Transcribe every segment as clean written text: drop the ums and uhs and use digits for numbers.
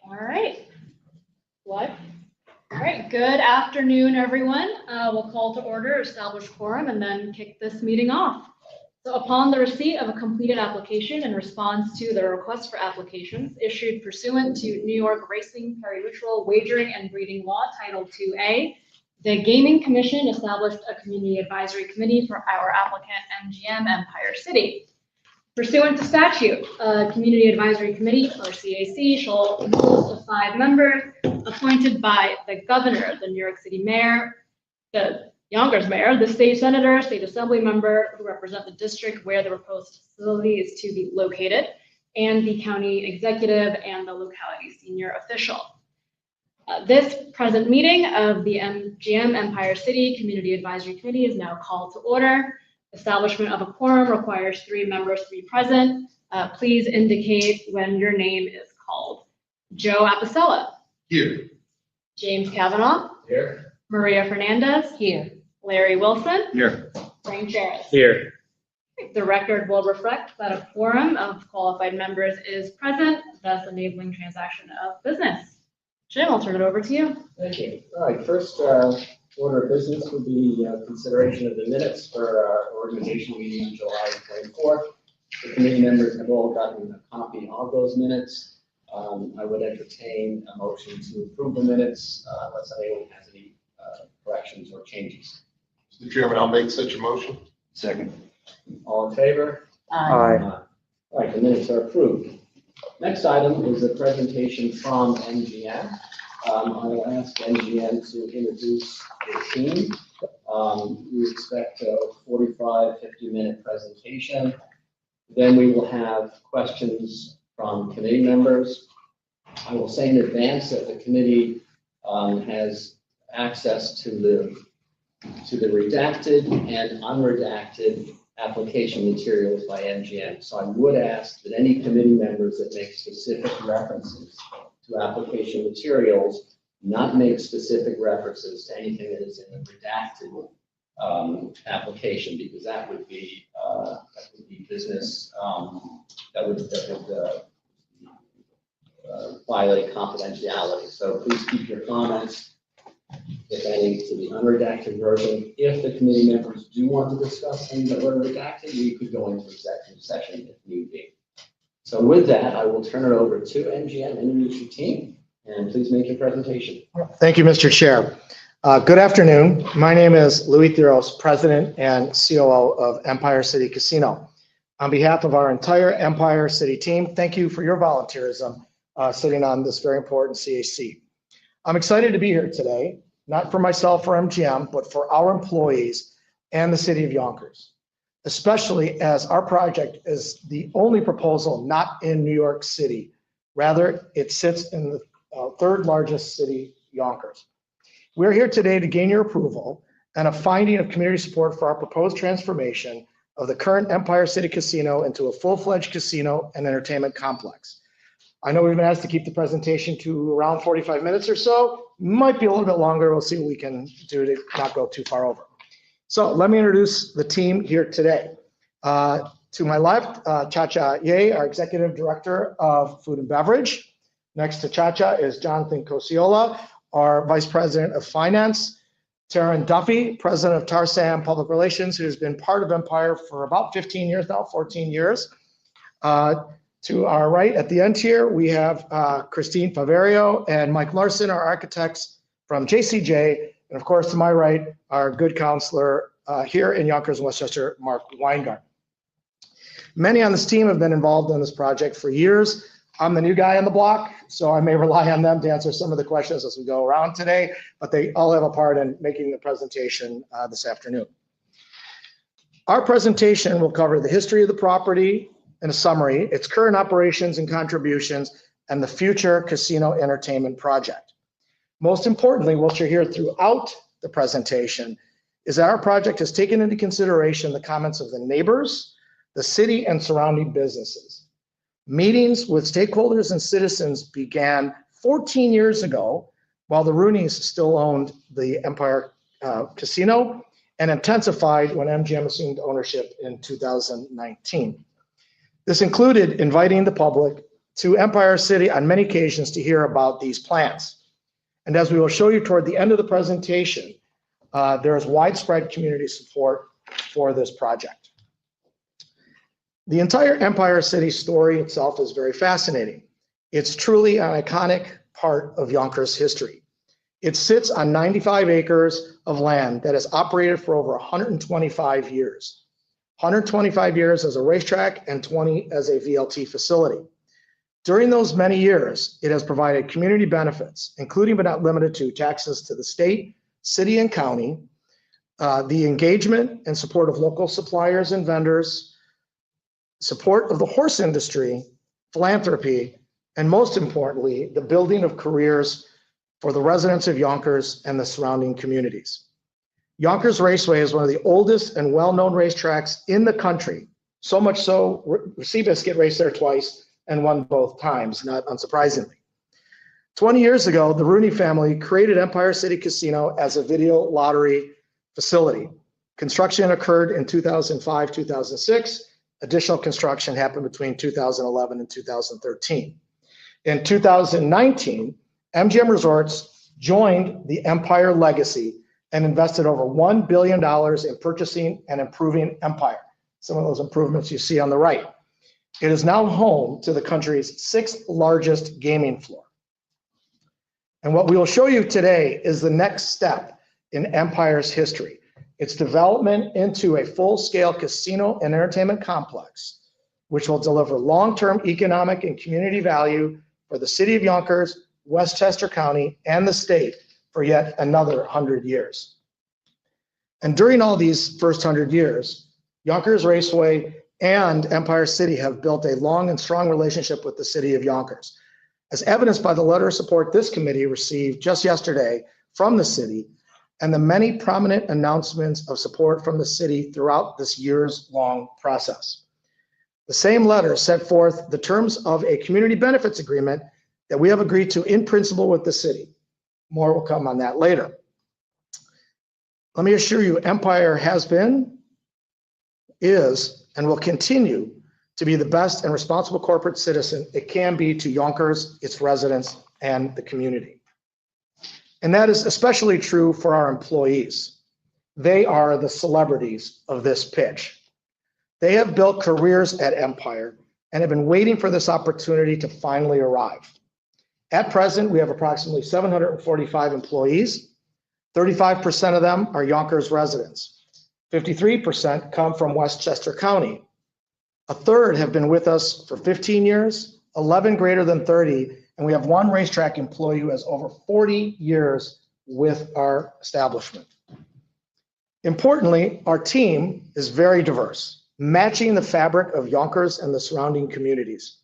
All right. What? All right. Good afternoon, everyone. We'll call to order, establish quorum, and then kick this meeting off. So upon the receipt of a completed application in response to the request for applications issued pursuant to New York Racing Pari-Mutuel Wagering and Breeding Law Title 2A, the Gaming Commission established a community advisory committee for our applicant MGM Empire City. Pursuant to statute, a Community Advisory Committee, or CAC, shall consist of 5 members appointed by the governor, the New York City mayor, the Yonkers mayor, the state senator, state assembly member who represent the district where the proposed facility is to be located, and the county executive and the locality senior official. This present meeting of the MGM Empire City Community Advisory Committee is now called to order. Establishment of a quorum requires 3 members to be present. Please indicate when your name is called. Joe Apicella. Here. James Kavanaugh. Here. Maria Fernandez. Here. Larry Wilson. Here. Frank Jarrett. Here. The record will reflect that a quorum of qualified members is present, thus enabling transaction of business. Jim, I'll turn it over to you. Thank you. All right, first order of business would be consideration of the minutes for our organizational meeting on July 24th. The committee members have all gotten a copy of those minutes. I would entertain a motion to approve the minutes unless anyone has any corrections or changes. Mr. Chairman, I'll make such a motion. Second. All in favor? Aye. All right, the minutes are approved. Next item is a presentation from MGM. I will ask MGM to introduce the team. We expect a 45, 50-minute presentation. Then we will have questions from committee members. I will say in advance that the committee has access to the redacted and unredacted application materials by MGM. So I would ask that any committee members that make specific references to application materials not make specific references to anything that is in the redacted application, because that would be business, that would violate confidentiality. So please keep your comments, if any, to the unredacted version. If the committee members do want to discuss things that were redacted, we could go into executive session if need be. So with that, I will turn it over to MGM, introduce your team, and please make your presentation. Thank you, Mr. Chair. Good afternoon. My name is Louis Theros, President and COO of Empire City Casino. On behalf of our entire Empire City team, thank you for your volunteerism sitting on this very important CAC. I'm excited to be here today, not for myself or MGM, but for our employees and the city of Yonkers, especially as our project is the only proposal not in New York City. Rather, it sits in the third largest city, Yonkers. We're here today to gain your approval and a finding of community support for our proposed transformation of the current Empire City Casino into a full-fledged casino and entertainment complex. I know we've been asked to keep the presentation to around 45 minutes or so. Might be a little bit longer. We'll see what we can do to not go too far over. So let me introduce the team here today. To my left, Chacha Ye, our Executive Director of Food and Beverage. Next to Chacha is Jonathan Cosiola, our Vice President of Finance. Taryn Duffy, President of Tarsam Public Relations, who's been part of Empire for about 15 years now, 14 years. To our right at the end here, we have Christine Faverio and Mike Larson, our architects from JCJ. And of course, to my right, our good counselor here in Yonkers, Westchester, Mark Weingart. Many on this team have been involved in this project for years. I'm the new guy on the block, so I may rely on them to answer some of the questions as we go around today, but they all have a part in making the presentation this afternoon. Our presentation will cover the history of the property in a summary, its current operations and contributions, and the future casino entertainment project. Most importantly, what you'll hear throughout the presentation is that our project has taken into consideration the comments of the neighbors, the city, and surrounding businesses. Meetings with stakeholders and citizens began 14 years ago while the Rooneys still owned the Empire Casino, and intensified when MGM assumed ownership in 2019. This included inviting the public to Empire City on many occasions to hear about these plans. And as we will show you toward the end of the presentation, there is widespread community support for this project. The entire Empire City story itself is very fascinating. It's truly an iconic part of Yonkers history. It sits on 95 acres of land that has operated for over 125 years. 125 years as a racetrack and 20 as a VLT facility. During those many years, it has provided community benefits, including but not limited to taxes to the state, city, and county, the engagement and support of local suppliers and vendors, support of the horse industry, philanthropy, and most importantly, the building of careers for the residents of Yonkers and the surrounding communities. Yonkers Raceway is one of the oldest and well-known racetracks in the country. So much so, Seabiscuit raced there twice and won both times, not unsurprisingly. 20 years ago, the Rooney family created Empire City Casino as a video lottery facility. Construction occurred in 2005, 2006. Additional construction happened between 2011 and 2013. In 2019, MGM Resorts joined the Empire legacy and invested over $1 billion in purchasing and improving Empire. Some of those improvements you see on the right. It is now home to the country's 6th largest gaming floor. And what we will show you today is the next step in Empire's history. Its development into a full-scale casino and entertainment complex, which will deliver long-term economic and community value for the city of Yonkers, Westchester County, and the state for yet another 100 years. And during all these first 100 years, Yonkers Raceway and Empire City have built a long and strong relationship with the city of Yonkers, as evidenced by the letter of support this committee received just yesterday from the city and the many prominent announcements of support from the city throughout this years-long process. The same letter set forth the terms of a community benefits agreement that we have agreed to in principle with the city. More will come on that later. let me assure you, Empire has been, is, and will continue to be the best and responsible corporate citizen it can be to Yonkers, its residents, and the community. And that is especially true for our employees. They are the celebrities of this pitch. They have built careers at Empire and have been waiting for this opportunity to finally arrive. At present, we have approximately 745 employees. 35% of them are Yonkers residents. 53% come from Westchester County. A third have been with us for 15 years, 11 greater than 30, and we have one racetrack employee who has over 40 years with our establishment. Importantly, our team is very diverse, matching the fabric of Yonkers and the surrounding communities.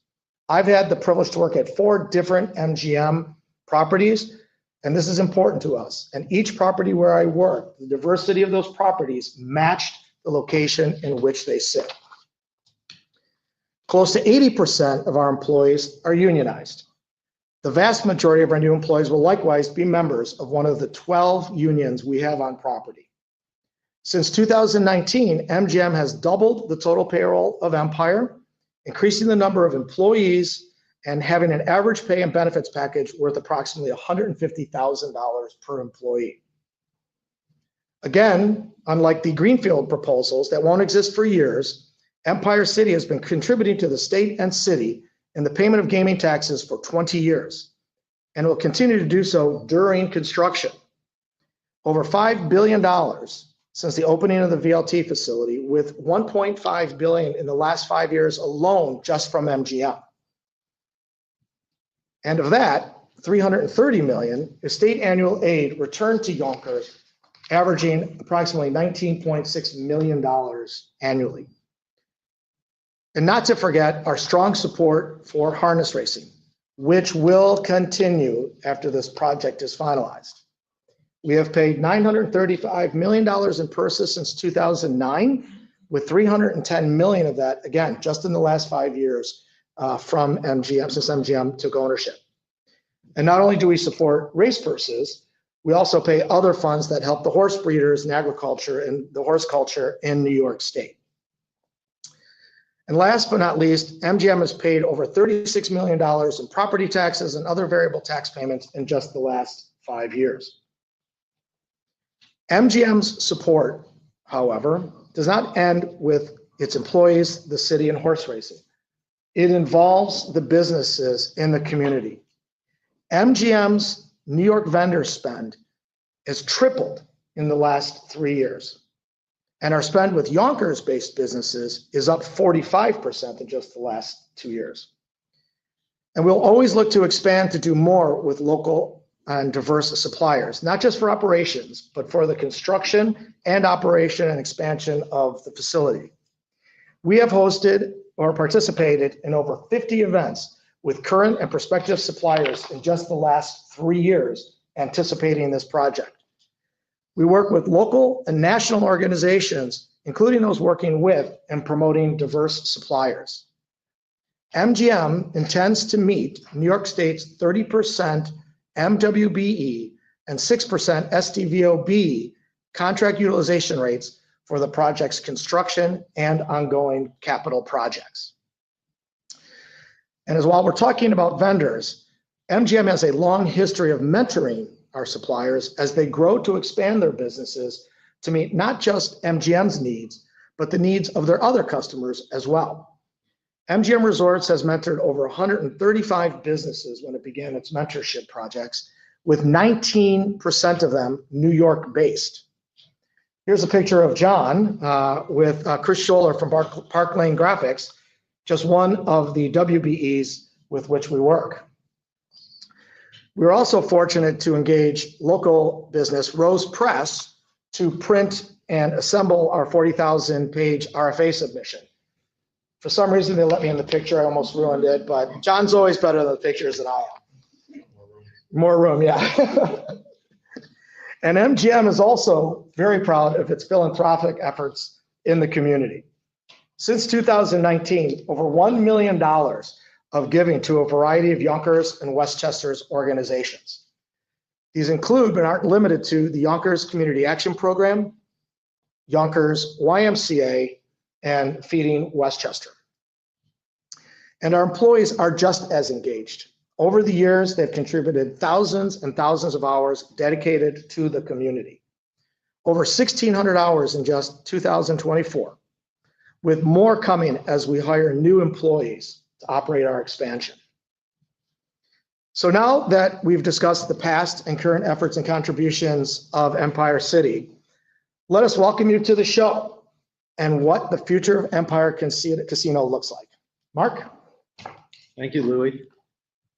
I've had the privilege to work at 4 different MGM properties, and this is important to us. And each property where I work, the diversity of those properties matched the location in which they sit. Close to 80% of our employees are unionized. The vast majority of our new employees will likewise be members of one of the 12 unions we have on property. Since 2019, MGM has doubled the total payroll of Empire, increasing the number of employees and having an average pay and benefits package worth approximately $150,000 per employee. Again, unlike the Greenfield proposals that won't exist for years, Empire City has been contributing to the state and city in the payment of gaming taxes for 20 years and will continue to do so during construction. Over $5 billion since the opening of the VLT facility, with $1.5 billion in the last 5 years alone just from MGM. And of that, $330 million is state annual aid returned to Yonkers, averaging approximately $19.6 million annually. And not to forget our strong support for harness racing, which will continue after this project is finalized. We have paid $935 million in purses since 2009, with $310 million of that, again, just in the last 5 years from MGM, since MGM took ownership. And not only do we support race purses, we also pay other funds that help the horse breeders and agriculture and the horse culture in New York State. And last but not least, MGM has paid over $36 million in property taxes and other variable tax payments in just the last 5 years. MGM's support, however, does not end with its employees, the city, and horse racing. It involves the businesses in the community. MGM's New York vendor spend has tripled in the last 3 years. And our spend with Yonkers-based businesses is up 45% in just the last 2 years. And we'll always look to expand to do more with local and diverse suppliers, not just for operations, but for the construction and operation and expansion of the facility. We have hosted or participated in over 50 events with current and prospective suppliers in just the last 3 years, anticipating this project. We work with local and national organizations, including those working with and promoting diverse suppliers. MGM intends to meet New York State's 30% MWBE and 6% SDVOB contract utilization rates for the project's construction and ongoing capital projects. And as while we're talking about vendors, MGM has a long history of mentoring our suppliers as they grow to expand their businesses to meet not just MGM's needs, but the needs of their other customers as well. MGM Resorts has mentored over 135 businesses when it began its mentorship projects, with 19% of them New York based. Here's a picture of John with Chris Scholler from Park Lane Graphics, just one of the WBEs with which we work. We're also fortunate to engage local business Rose Press to print and assemble our 40,000 page RFA submission. For some reason, they let me in the picture. I almost ruined it, but John's always better than the pictures than I am. More room, yeah. And MGM is also very proud of its philanthropic efforts in the community. Since 2019, over $1 million of giving to a variety of Yonkers and Westchester's organizations. These include, but aren't limited to, the Yonkers Community Action Program, Yonkers YMCA, and Feeding Westchester. And our employees are just as engaged. Over the years, they've contributed thousands and thousands of hours dedicated to the community. Over 1,600 hours in just 2024, with more coming as we hire new employees to operate our expansion. So now that we've discussed the past and current efforts and contributions of Empire City, let us welcome you to the show and what the future of Empire Casino looks like. Mark? Thank you, Louis.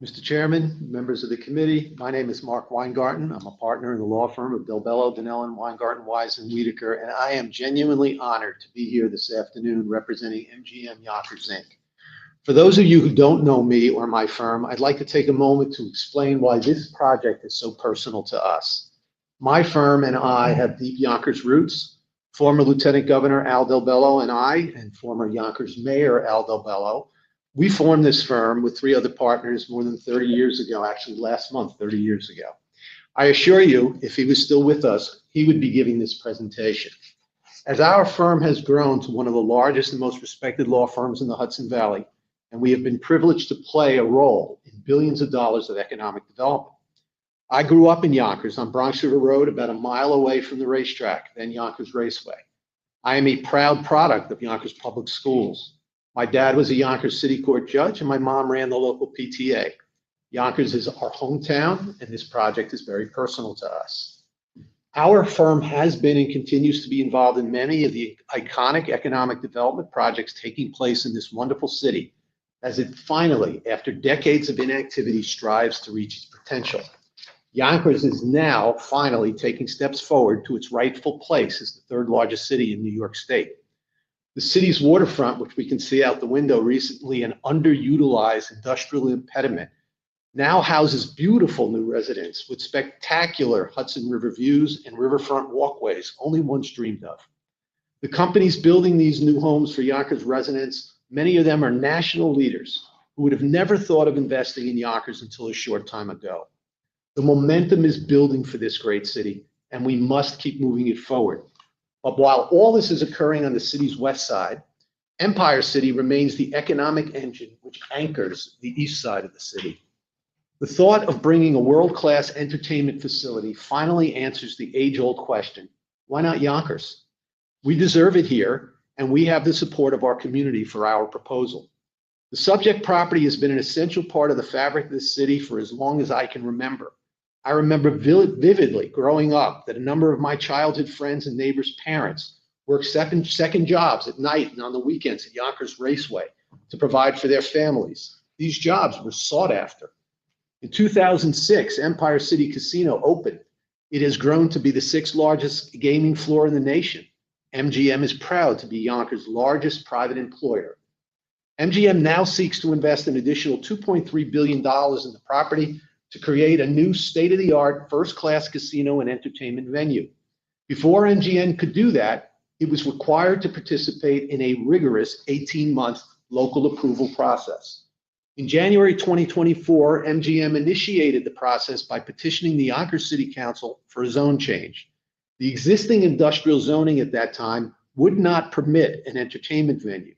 Mr. Chairman, members of the committee, my name is Mark Weingarten. I'm a partner in the law firm of Delbello, Donnellon, Weingarten, Wise, and Wiedeker, and I am genuinely honored to be here this afternoon representing MGM Yonkers, Inc. For those of you who don't know me or my firm, I'd like to take a moment to explain why this project is so personal to us. My firm and I have deep Yonkers roots. Former Lieutenant Governor Al Delbello and I, and former Yonkers Mayor Al Delbello, we formed this firm with 3 other partners more than 30 years ago, actually last month, 30 years ago. I assure you, if he was still with us, he would be giving this presentation. As our firm has grown to one of the largest and most respected law firms in the Hudson Valley, and we have been privileged to play a role in billions of dollars of economic development. I grew up in Yonkers on Bronx River Road, about a mile away from the racetrack, then Yonkers Raceway. I am a proud product of Yonkers Public Schools. My dad was a Yonkers City Court judge, and my mom ran the local PTA. Yonkers is our hometown, and this project is very personal to us. Our firm has been and continues to be involved in many of the iconic economic development projects taking place in this wonderful city, as it finally, after decades of inactivity, strives to reach its potential. Yonkers is now finally taking steps forward to its rightful place as the 3rd largest city in New York State. The city's waterfront, which we can see out the window, recently an underutilized industrial impediment, now houses beautiful new residents with spectacular Hudson River views and riverfront walkways only once dreamed of. The companies building these new homes for Yonkers residents, many of them are national leaders who would have never thought of investing in Yonkers until a short time ago. The momentum is building for this great city, and we must keep moving it forward. But while all this is occurring on the city's west side, Empire City remains the economic engine which anchors the east side of the city. The thought of bringing a world-class entertainment facility finally answers the age-old question, why not Yonkers? We deserve it here, and we have the support of our community for our proposal. The subject property has been an essential part of the fabric of this city for as long as I can remember. I remember vividly growing up that a number of my childhood friends and neighbors' parents worked second jobs at night and on the weekends at Yonkers Raceway to provide for their families. These jobs were sought after. In 2006, Empire City Casino opened. It has grown to be the 6th largest gaming floor in the nation. MGM is proud to be Yonkers' largest private employer. MGM now seeks to invest an additional $2.3 billion in the property to create a new state-of-the-art first-class casino and entertainment venue. Before MGM could do that, it was required to participate in a rigorous 18-month local approval process. In January 2024, MGM initiated the process by petitioning the Yonkers City Council for a zone change. The existing industrial zoning at that time would not permit an entertainment venue.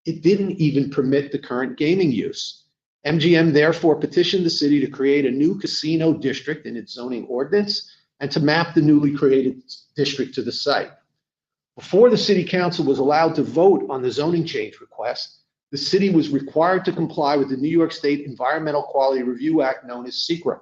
It didn't even permit the current gaming use. MGM therefore petitioned the city to create a new casino district in its zoning ordinance and to map the newly created district to the site. Before the city council was allowed to vote on the zoning change request, the city was required to comply with the New York State Environmental Quality Review Act, known as SEQRA.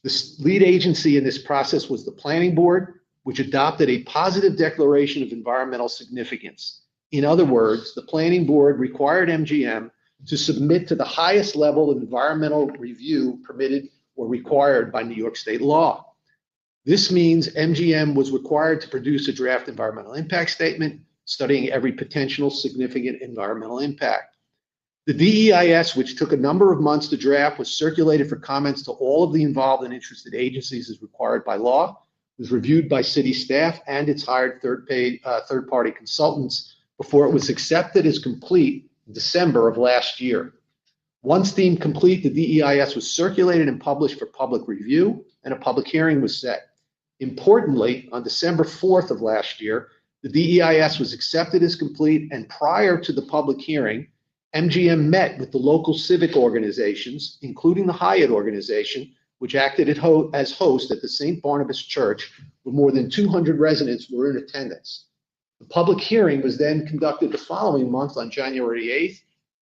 The lead agency in this process was the Planning Board, which adopted a positive declaration of environmental significance. In other words, the Planning Board required MGM to submit to the highest level of environmental review permitted or required by New York State law. This means MGM was required to produce a draft environmental impact statement studying every potential significant environmental impact. The DEIS, which took a number of months to draft, was circulated for comments to all of the involved and interested agencies as required by law, was reviewed by city staff and its hired third-party consultants before it was accepted as complete in December of last year. Once deemed complete, the DEIS was circulated and published for public review, and a public hearing was set. Importantly, on December 4th of last year, the DEIS was accepted as complete, and prior to the public hearing, MGM met with the local civic organizations, including the Hyatt organization, which acted as host at the St. Barnabas Church, where more than 200 residents were in attendance. The public hearing was then conducted the following month on January 8th,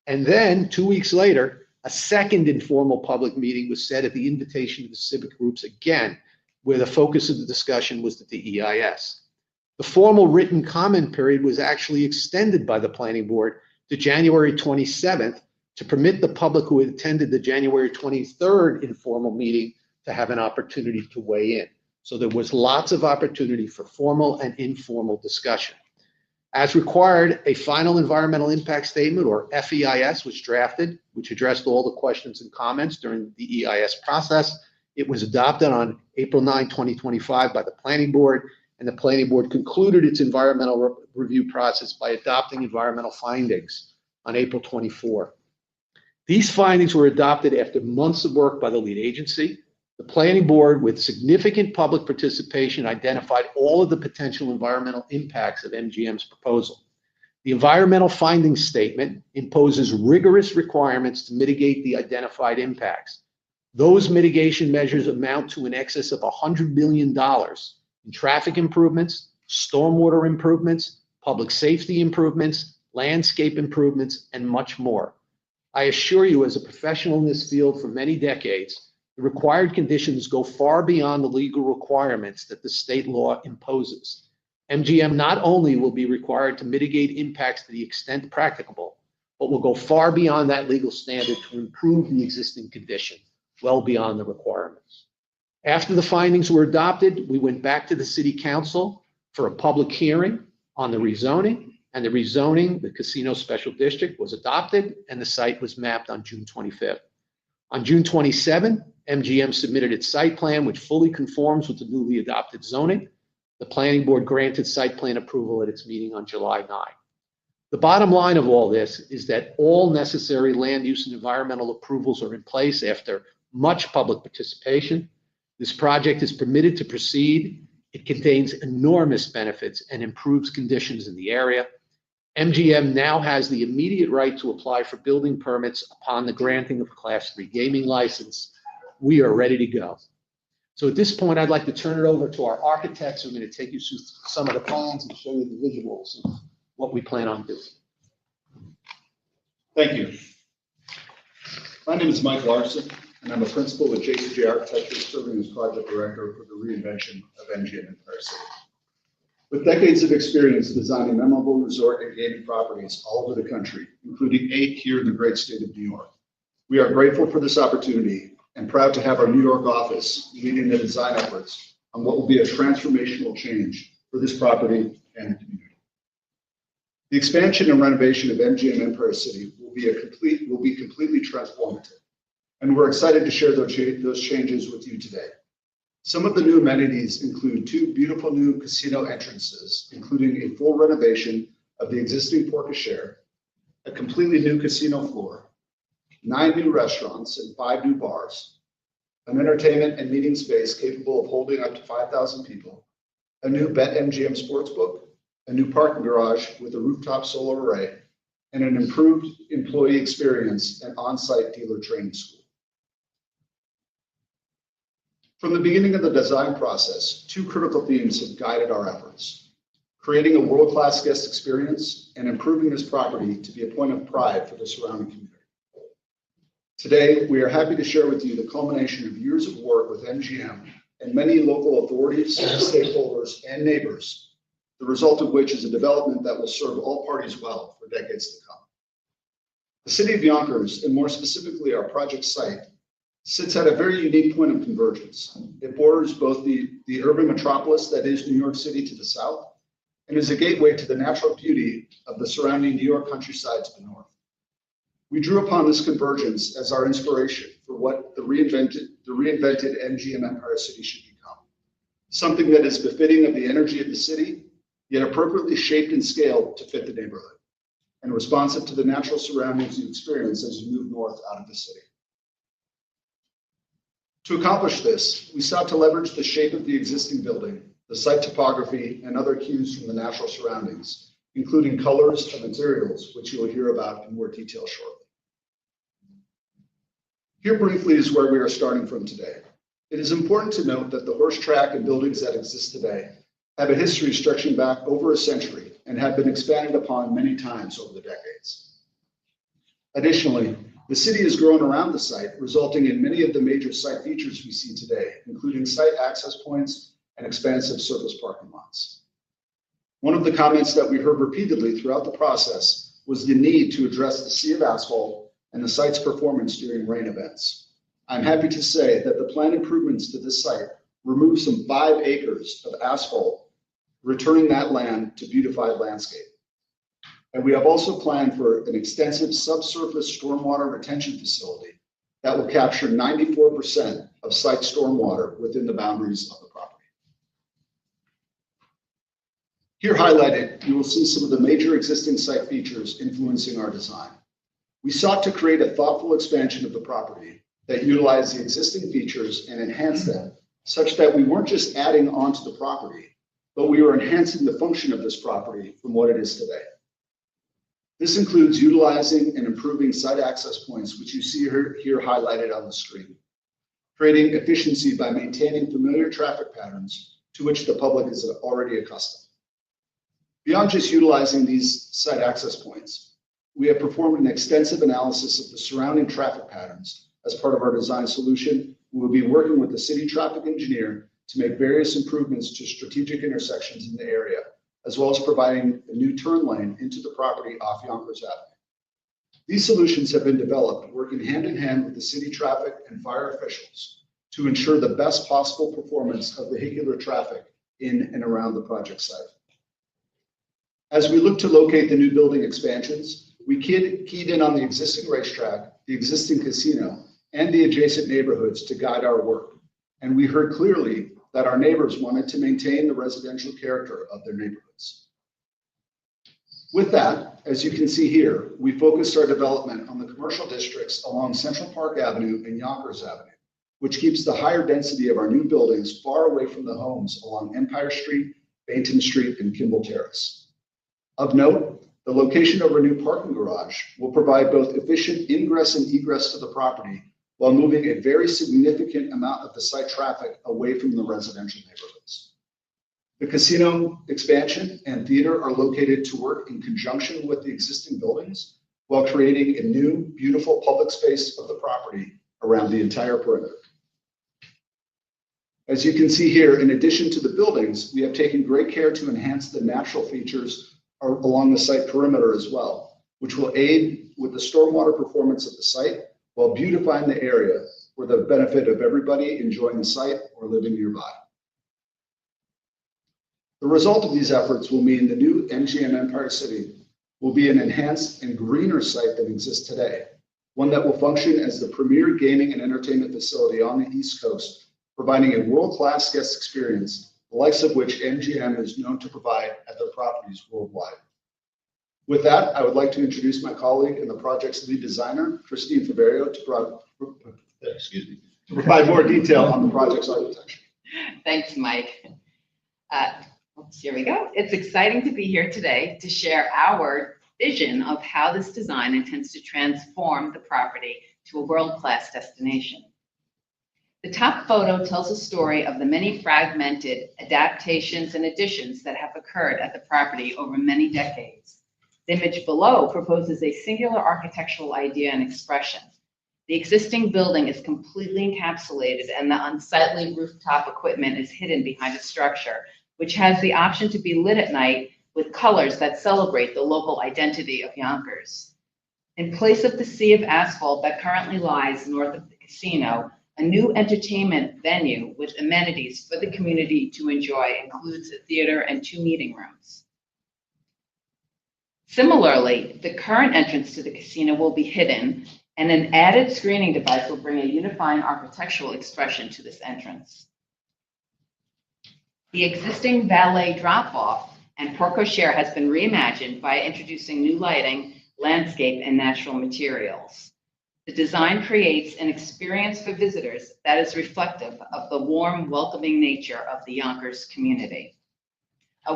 and then 2 weeks later, a second informal public meeting was set at the invitation of the civic groups again, where the focus of the discussion was the DEIS. The formal written comment period was actually extended by the planning board to January 27th to permit the public who had attended the January 23rd informal meeting to have an opportunity to weigh in. So there was lots of opportunity for formal and informal discussion. As required, a final environmental impact statement, or FEIS, was drafted, which addressed all the questions and comments during the EIS process. It was adopted on April 9, 2025 by the planning board, and the planning board concluded its environmental review process by adopting environmental findings on April 24. These findings were adopted after months of work by the lead agency. The planning board, with significant public participation, identified all of the potential environmental impacts of MGM's proposal. The environmental findings statement imposes rigorous requirements to mitigate the identified impacts. Those mitigation measures amount to in excess of $100 million in traffic improvements, stormwater improvements, public safety improvements, landscape improvements, and much more. I assure you, as a professional in this field for many decades, the required conditions go far beyond the legal requirements that the state law imposes. MGM not only will be required to mitigate impacts to the extent practicable, but will go far beyond that legal standard to improve the existing condition, well beyond the requirements. After the findings were adopted, we went back to the City Council for a public hearing on the rezoning, and the rezoning, the casino special district, was adopted, and the site was mapped on June 25th. On June 27, MGM submitted its site plan, which fully conforms with the newly adopted zoning. The planning board granted site plan approval at its meeting on July 9. The bottom line of all this is that all necessary land use and environmental approvals are in place after much public participation. This project is permitted to proceed. It contains enormous benefits and improves conditions in the area. MGM now has the immediate right to apply for building permits upon the granting of a Class 3 gaming license. We are ready to go. So at this point, I'd like to turn it over to our architects who are going to take you through some of the plans and show you the visuals of what we plan on doing. Thank you. My name is Mike Larson, and I'm a principal with JCJ Architecture, serving as project director for the reinvention of MGM Empire City. With decades of experience designing memorable resort and gaming properties all over the country, including 8 here in the great state of New York, we are grateful for this opportunity and proud to have our New York office leading the design efforts on what will be a transformational change for this property and the community. The expansion and renovation of MGM Empire City will be completely transformative, and we're excited to share those changes with you today. Some of the new amenities include 2 beautiful new casino entrances, including a full renovation of the existing porte cochere, a completely new casino floor, 9 new restaurants and 5 new bars, an entertainment and meeting space capable of holding up to 5,000 people, a new BetMGM sportsbook, a new parking garage with a rooftop solar array, and an improved employee experience and on-site dealer training school. From the beginning of the design process, 2 critical themes have guided our efforts: creating a world-class guest experience and improving this property to be a point of pride for the surrounding community. Today, we are happy to share with you the culmination of years of work with MGM and many local authorities, stakeholders, and neighbors, the result of which is a development that will serve all parties well for decades to come. The city of Yonkers, and more specifically our project site, sits at a very unique point of convergence. It borders both the urban metropolis that is New York City to the south, and is a gateway to the natural beauty of the surrounding New York countryside to the north. We drew upon this convergence as our inspiration for what the reinvented MGM Empire City should become. Something that is befitting of the energy of the city, yet appropriately shaped and scaled to fit the neighborhood. and responsive to the natural surroundings you experience as you move north out of the city. To accomplish this, we sought to leverage the shape of the existing building, the site topography, and other cues from the natural surroundings, including colors and materials, which you will hear about in more detail shortly. Here briefly is where we are starting from today. It is important to note that the horse track and buildings that exist today have a history stretching back over a century and have been expanded upon many times over the decades. Additionally, the city has grown around the site, resulting in many of the major site features we see today, including site access points and expansive surface parking lots. One of the comments that we heard repeatedly throughout the process was the need to address the sea of asphalt and the site's performance during rain events. I'm happy to say that the planned improvements to this site remove some 5 acres of asphalt, returning that land to beautified landscape. And we have also planned for an extensive subsurface stormwater retention facility that will capture 94% of site stormwater within the boundaries of the property. Here highlighted, you will see some of the major existing site features influencing our design. We sought to create a thoughtful expansion of the property that utilized the existing features and enhanced them such that we weren't just adding onto the property, but we were enhancing the function of this property from what it is today. This includes utilizing and improving site access points, which you see here highlighted on the screen, creating efficiency by maintaining familiar traffic patterns to which the public is already accustomed. Beyond just utilizing these site access points, we have performed an extensive analysis of the surrounding traffic patterns as part of our design solution. We will be working with the city traffic engineer to make various improvements to strategic intersections in the area, as well as providing a new turn lane into the property off Yonkers Avenue. These solutions have been developed working hand in hand with the city traffic and fire officials to ensure the best possible performance of vehicular traffic in and around the project site. As we look to locate the new building expansions, we keyed in on the existing racetrack, the existing casino, and the adjacent neighborhoods to guide our work. And we heard clearly that our neighbors wanted to maintain the residential character of their neighborhoods. With that, as you can see here, we focused our development on the commercial districts along Central Park Avenue and Yonkers Avenue, which keeps the higher density of our new buildings far away from the homes along Empire Street, Bainton Street, and Kimball Terrace. Of note, the location of our new parking garage will provide both efficient ingress and egress to the property while moving a very significant amount of the site traffic away from the residential neighborhoods. The casino expansion and theater are located to work in conjunction with the existing buildings while creating a new, beautiful public space of the property around the entire perimeter. As you can see here, in addition to the buildings, we have taken great care to enhance the natural features along the site perimeter as well, which will aid with the stormwater performance of the site while beautifying the area for the benefit of everybody enjoying the site or living nearby. The result of these efforts will mean the new MGM Empire City will be an enhanced and greener site than exists today, one that will function as the premier gaming and entertainment facility on the East Coast, providing a world-class guest experience, the likes of which MGM is known to provide at their properties worldwide. With that, I would like to introduce my colleague and the project's lead designer, Christine Faverio, to provide more detail on the project's architecture. Thanks, Mike. Here we go. It's exciting to be here today to share our vision of how this design intends to transform the property to a world-class destination. The top photo tells a story of the many fragmented adaptations and additions that have occurred at the property over many decades. The image below proposes a singular architectural idea and expression. The existing building is completely encapsulated and the unsightly rooftop equipment is hidden behind a structure, which has the option to be lit at night with colors that celebrate the local identity of Yonkers. In place of the sea of asphalt that currently lies north of the casino, a new entertainment venue with amenities for the community to enjoy includes a theater and 2 meeting rooms. Similarly, the current entrance to the casino will be hidden, and an added screening device will bring a unifying architectural expression to this entrance. The existing valet drop-off and Porco Share has been reimagined by introducing new lighting, landscape, and natural materials. The design creates an experience for visitors that is reflective of the warm, welcoming nature of the Yonkers community.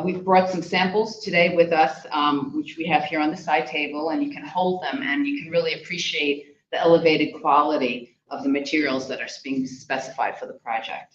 We've brought some samples today with us, which we have here on the side table, and you can hold them and you can really appreciate the elevated quality of the materials that are being specified for the project.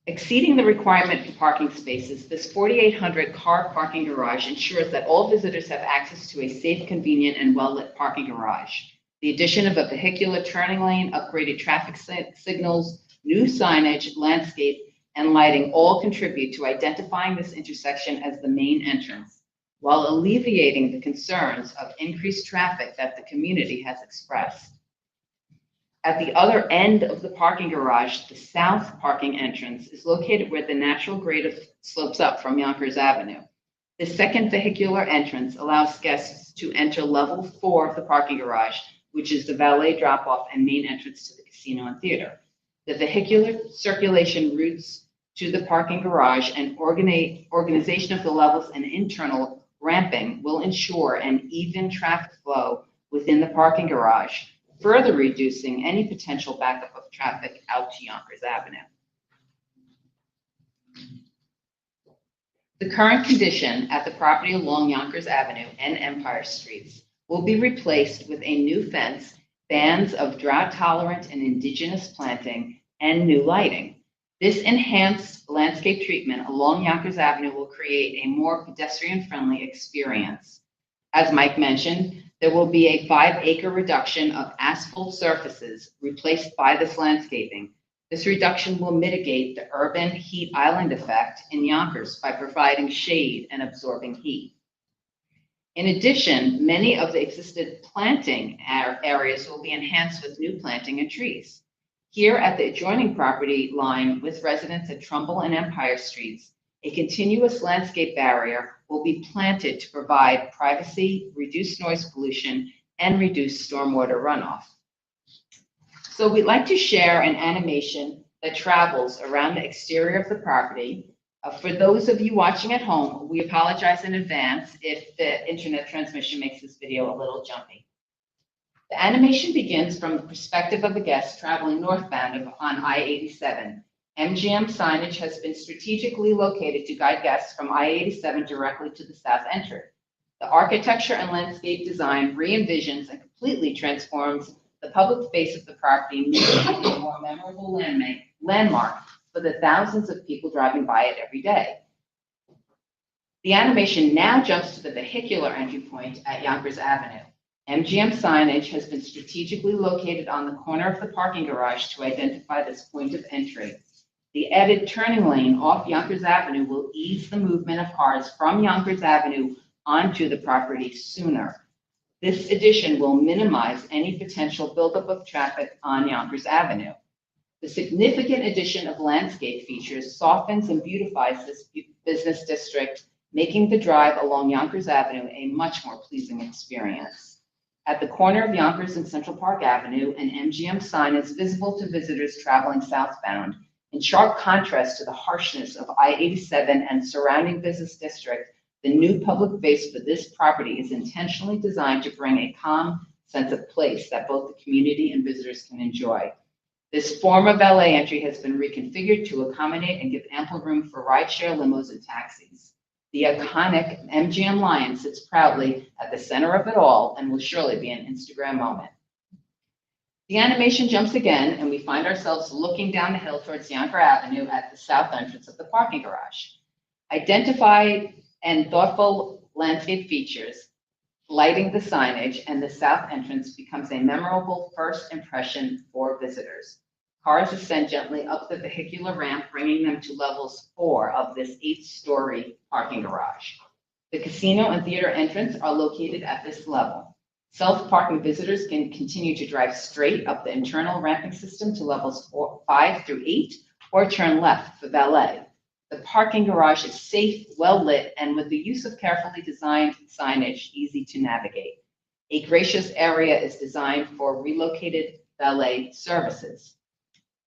Exceeding the requirement for parking spaces, this 4,800 car parking garage ensures that all visitors have access to a safe, convenient, and well-lit parking garage. The addition of a vehicular turning lane, upgraded traffic signals, new signage, landscape, and lighting all contribute to identifying this intersection as the main entrance, while alleviating the concerns of increased traffic that the community has expressed. At the other end of the parking garage, the south parking entrance is located where the natural grade slopes up from Yonkers Avenue. The second vehicular entrance allows guests to enter level 4 of the parking garage, which is the valet drop-off and main entrance to the casino and theater. The vehicular circulation routes to the parking garage and organization of the levels and internal ramping will ensure an even traffic flow within the parking garage, further reducing any potential backup of traffic out to Yonkers Avenue. The current condition at the property along Yonkers Avenue and Empire Streets will be replaced with a new fence, bands of drought-tolerant and indigenous planting, and new lighting. This enhanced landscape treatment along Yonkers Avenue will create a more pedestrian-friendly experience. As Mike mentioned, there will be a 5-acre reduction of asphalt surfaces replaced by this landscaping. This reduction will mitigate the urban heat island effect in Yonkers by providing shade and absorbing heat. In addition, many of the existing planting areas will be enhanced with new planting and trees. Here at the adjoining property line with residents at Trumbull and Empire Streets, a continuous landscape barrier will be planted to provide privacy, reduce noise pollution, and reduce stormwater runoff. So we'd like to share an animation that travels around the exterior of the property. For those of you watching at home, we apologize in advance if the internet transmission makes this video a little jumpy. The animation begins from the perspective of a guest traveling northbound on I-87. MGM signage has been strategically located to guide guests from I-87 directly to the south entrance. The architecture and landscape design re-envisions and completely transforms the public face of the property, making it a more memorable landmark for the thousands of people driving by it every day. The animation now jumps to the vehicular entry point at Yonkers Avenue. MGM signage has been strategically located on the corner of the parking garage to identify this point of entry. The added turning lane off Yonkers Avenue will ease the movement of cars from Yonkers Avenue onto the property sooner. This addition will minimize any potential buildup of traffic on Yonkers Avenue. The significant addition of landscape features softens and beautifies this business district, making the drive along Yonkers Avenue a much more pleasing experience. At the corner of Yonkers and Central Park Avenue, an MGM sign is visible to visitors traveling southbound, in sharp contrast to the harshness of I-87 and surrounding business district. The new public face for this property is intentionally designed to bring a calm sense of place that both the community and visitors can enjoy. This form of valet entry has been reconfigured to accommodate and give ample room for rideshare limos and taxis. The iconic MGM lion sits proudly at the center of it all and will surely be an Instagram moment. The animation jumps again, and we find ourselves looking down the hill towards Yonkers Avenue at the south entrance of the parking garage. Identified and thoughtful landscape features, lighting the signage, and the south entrance becomes a memorable first impression for visitors. Cars ascend gently up the vehicular ramp, bringing them to levels 4 of this 8-story parking garage. The casino and theater entrance are located at this level. Self-parking visitors can continue to drive straight up the internal ramping system to levels 5 through 8, or turn left for valet. The parking garage is safe, well-lit, and with the use of carefully designed signage, easy to navigate. A gracious area is designed for relocated valet services.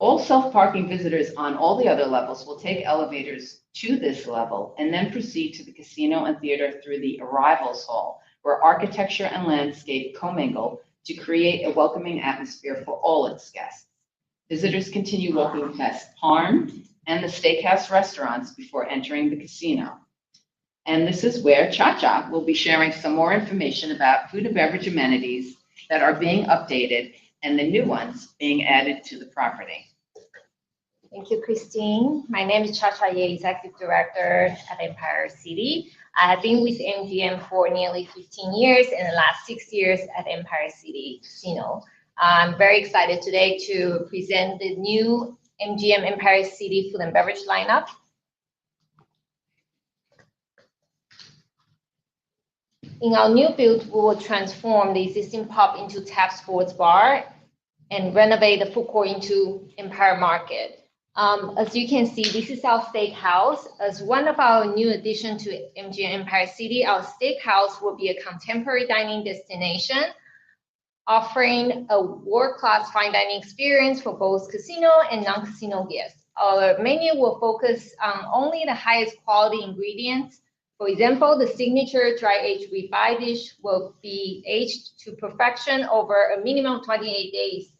All self-parking visitors on all the other levels will take elevators to this level and then proceed to the casino and theater through the arrivals hall, where architecture and landscape commingle to create a welcoming atmosphere for all its guests. Visitors continue walking past Parm and the steakhouse restaurants before entering the casino. And this is where Cha-Cha will be sharing some more information about food and beverage amenities that are being updated and the new ones being added to the property. Thank you, Christine. My name is Cha-Cha Ye, Executive Director at Empire City. I have been with MGM for nearly 15 years and the last 6 years at Empire City Casino. I'm very excited today to present the new MGM Empire City food and beverage lineup. In our new build, we will transform the existing pub into Tap Sports Bar and renovate the food court into Empire Market. As you can see, this is our steakhouse. As one of our new additions to MGM Empire City, our steakhouse will be a contemporary dining destination, offering a world-class fine dining experience for both casino and non-casino guests. Our menu will focus on only the highest quality ingredients. For example, the signature dry-aged ribeye dish will be aged to perfection over a minimum of 28 days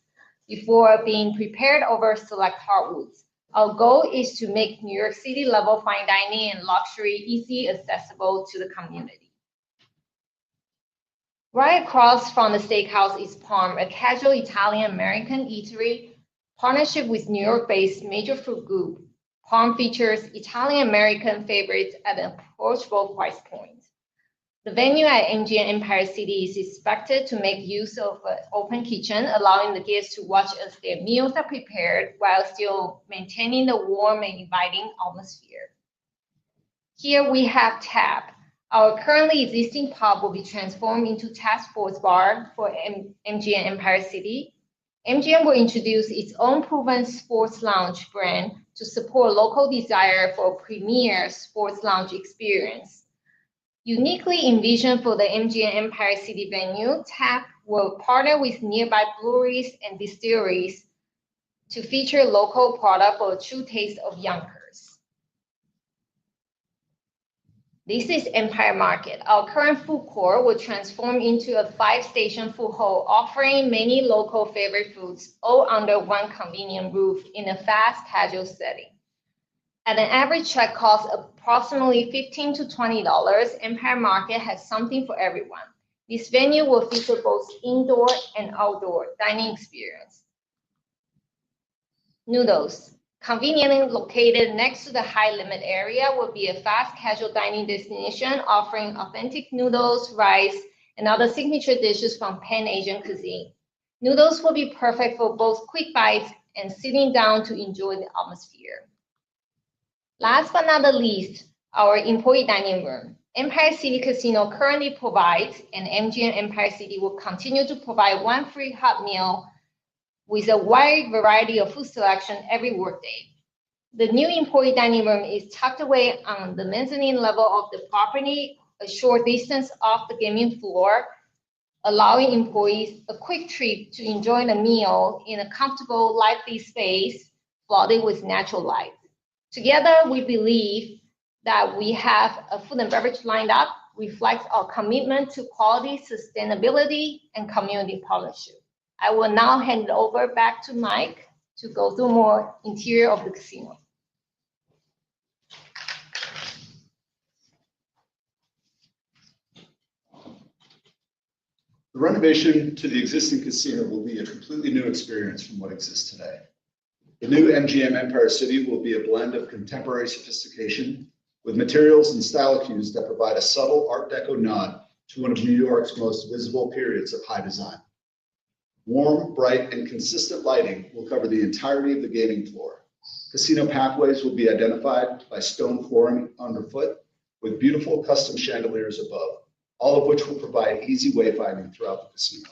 before being prepared over select hardwoods. Our goal is to make New York City level fine dining and luxury easy accessible to the community. Right across from the steakhouse is Parm, a casual Italian-American eatery partnership with New York-based major food group. Parm features Italian-American favorites at an approachable price point. The venue at MGM Empire City is expected to make use of an open kitchen, allowing the guests to watch as their meals are prepared while still maintaining the warm and inviting atmosphere. Here we have Tap. Our currently existing pub will be transformed into Tap Sports Bar for MGM Empire City. MGM will introduce its own proven sports lounge brand to support local desire for a premier sports lounge experience. Uniquely envisioned for the MGM Empire City venue, TAP will partner with nearby breweries and distilleries to feature local product for a true taste of Yonkers. This is Empire Market. Our current food court will transform into a 5-station food hall, offering many local favorite foods, all under one convenient roof in a fast casual setting. At an average check cost of approximately $15 to $20, Empire Market has something for everyone. This venue will feature both indoor and outdoor dining experience. Noodles. Conveniently located next to the high limit area will be a fast casual dining destination offering authentic noodles, rice, and other signature dishes from Pan-Asian cuisine. Noodles will be perfect for both quick bites and sitting down to enjoy the atmosphere. Last but not the least, our employee dining room. Empire City Casino currently provides, and MGM Empire City will continue to provide, one free hot meal with a wide variety of food selection every workday. The new employee dining room is tucked away on the mezzanine level of the property, a short distance off the gaming floor, allowing employees a quick trip to enjoy the meal in a comfortable, lively space flooded with natural light. Together, we believe that we have a food and beverage lined up reflects our commitment to quality, sustainability, and community partnership. I will now hand it over back to Mike to go through more interior of the casino. The renovation to the existing casino will be a completely new experience from what exists today. The new MGM Empire City will be a blend of contemporary sophistication with materials and style cues that provide a subtle Art Deco nod to one of New York's most visible periods of high design. Warm, bright, and consistent lighting will cover the entirety of the gaming floor. Casino pathways will be identified by stone flooring underfoot with beautiful custom chandeliers above, all of which will provide easy wayfinding throughout the casino.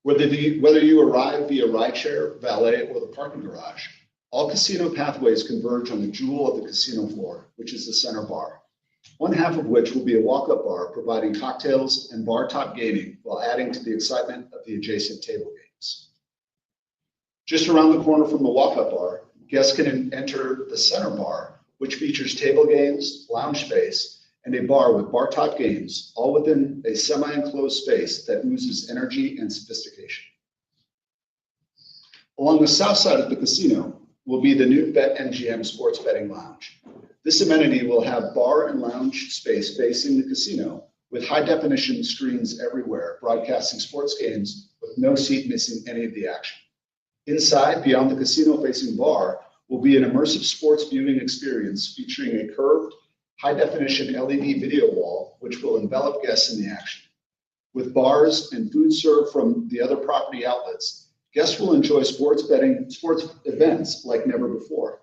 Whether you arrive via rideshare, valet, or the parking garage, all casino pathways converge on the jewel of the casino floor, which is the center bar, one half of which will be a walk-up bar providing cocktails and bar top gaming while adding to the excitement of the adjacent table games. Just around the corner from the walk-up bar, guests can enter the center bar, which features table games, lounge space, and a bar with bar top games, all within a semi-enclosed space that oozes energy and sophistication. Along the south side of the casino will be the new MGM sports betting lounge. This amenity will have bar and lounge space facing the casino with high-definition screens everywhere, broadcasting sports games with no seat missing any of the action. Inside, beyond the casino-facing bar, will be an immersive sports viewing experience featuring a curved, high-definition LED video wall, which will envelop guests in the action. With bars and food served from the other property outlets, guests will enjoy sports events like never before.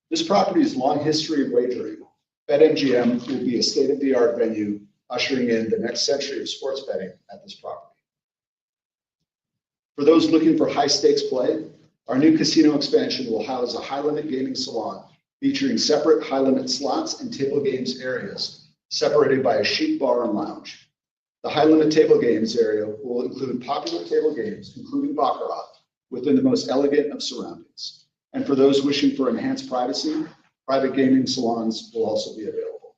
This property's long history of wagering, BetMGM will be a state-of-the-art venue ushering in the next century of sports betting at this property. For those looking for high-stakes play, our new casino expansion will house a high-limit gaming salon featuring separate high-limit slots and table games areas, separated by a chic bar and lounge. The high-limit table games area will include popular table games, including baccarat, within the most elegant of surroundings. And for those wishing for enhanced privacy, private gaming salons will also be available.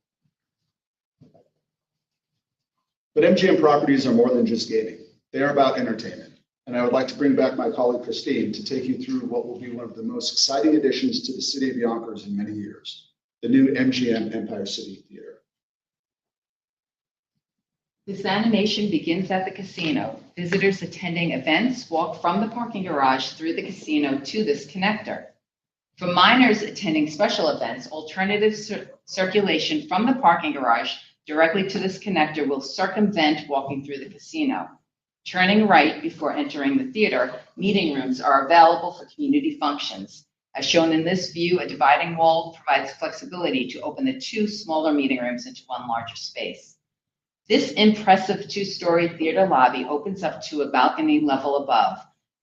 But MGM properties are more than just gaming. They are about entertainment. And I would like to bring back my colleague Christine to take you through what will be one of the most exciting additions to the city of Yonkers in many years, the new MGM Empire City Theater. This animation begins at the casino. Visitors attending events walk from the parking garage through the casino to this connector. For minors attending special events, alternative circulation from the parking garage directly to this connector will circumvent walking through the casino. Turning right before entering the theater, meeting rooms are available for community functions. As shown in this view, a dividing wall provides flexibility to open the two smaller meeting rooms into one larger space. This impressive two-story theater lobby opens up to a balcony level above.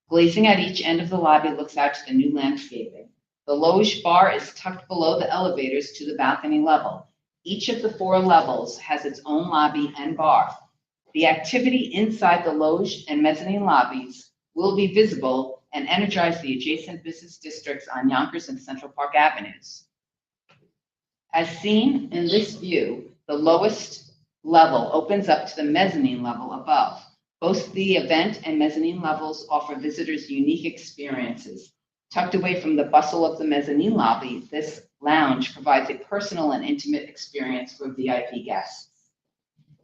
Glazing at each end of the lobby looks out to the new landscaping. The loge bar is tucked below the elevators to the balcony level. Each of the 4 levels has its own lobby and bar. The activity inside the loge and mezzanine lobbies will be visible and energize the adjacent business districts on Yonkers and Central Park Avenues. As seen in this view, the lowest level opens up to the mezzanine level above. Both the event and mezzanine levels offer visitors unique experiences. Tucked away from the bustle of the mezzanine lobby, this lounge provides a personal and intimate experience for VIP guests.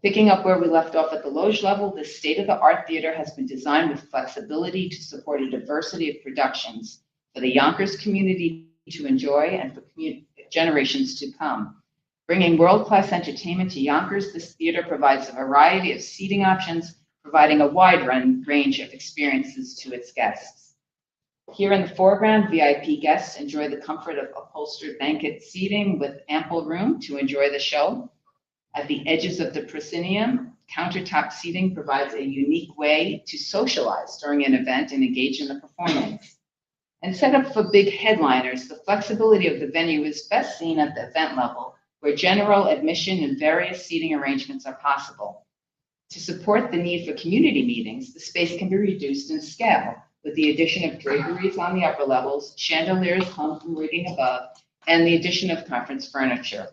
Picking up where we left off at the loge level, this state-of-the-art theater has been designed with flexibility to support a diversity of productions for the Yonkers community to enjoy and for generations to come. Bringing world-class entertainment to Yonkers, this theater provides a variety of seating options, providing a wide range of experiences to its guests. Here in the foreground, VIP guests enjoy the comfort of upholstered banquet seating with ample room to enjoy the show. At the edges of the proscenium, countertop seating provides a unique way to socialize during an event and engage in the performance. And set up for big headliners, the flexibility of the venue is best seen at the event level, where general admission and various seating arrangements are possible. To support the need for community meetings, the space can be reduced in scale with the addition of draperies on the upper levels, chandeliers hung from rigging above, and the addition of conference furniture.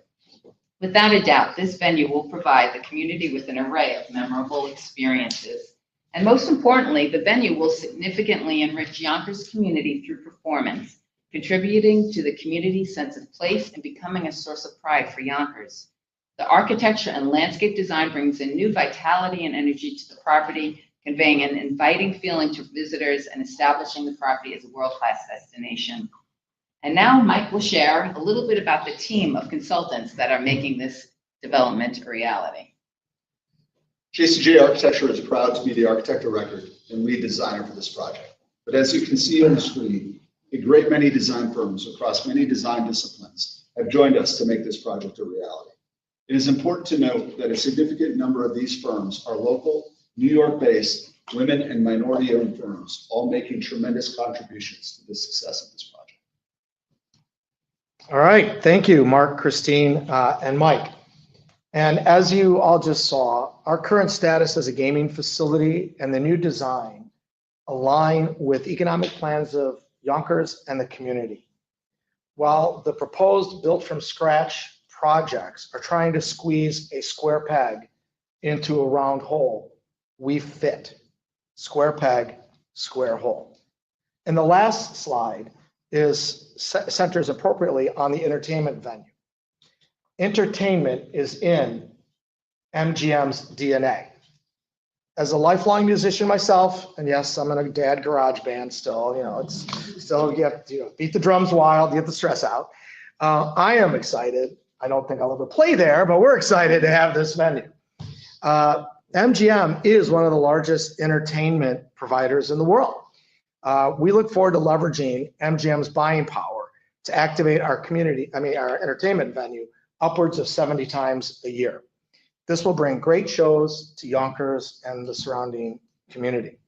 Without a doubt, this venue will provide the community with an array of memorable experiences. And most importantly, the venue will significantly enrich Yonkers community through performance, contributing to the community's sense of place and becoming a source of pride for Yonkers. The architecture and landscape design brings in new vitality and energy to the property, conveying an inviting feeling to visitors and establishing the property as a world-class destination. And now Mike will share a little bit about the team of consultants that are making this development a reality. JCJ Architecture is proud to be the architect of record and lead designer for this project. But as you can see on the screen, a great many design firms across many design disciplines have joined us to make this project a reality. It is important to note that a significant number of these firms are local, New York-based, women and minority-owned firms, all making tremendous contributions to the success of this project. All right, thank you, Mark, Christine, and Mike. And as you all just saw, our current status as a gaming facility and the new design align with economic plans of Yonkers and the community. While the proposed built from scratch projects are trying to squeeze a square peg into a round hole, we fit. Square peg, square hole. And the last slide centers appropriately on the entertainment venue. Entertainment is in MGM's DNA. As a lifelong musician myself, and yes, I'm in a dad garage band still, it's still, you have to beat the drums wild, you get the stress out. I am excited. I don't think I'll ever play there, but we're excited to have this venue. MGM is one of the largest entertainment providers in the world. We look forward to leveraging MGM's buying power to activate our entertainment venue upwards of 70 times a year. This will bring great shows to Yonkers and the surrounding community.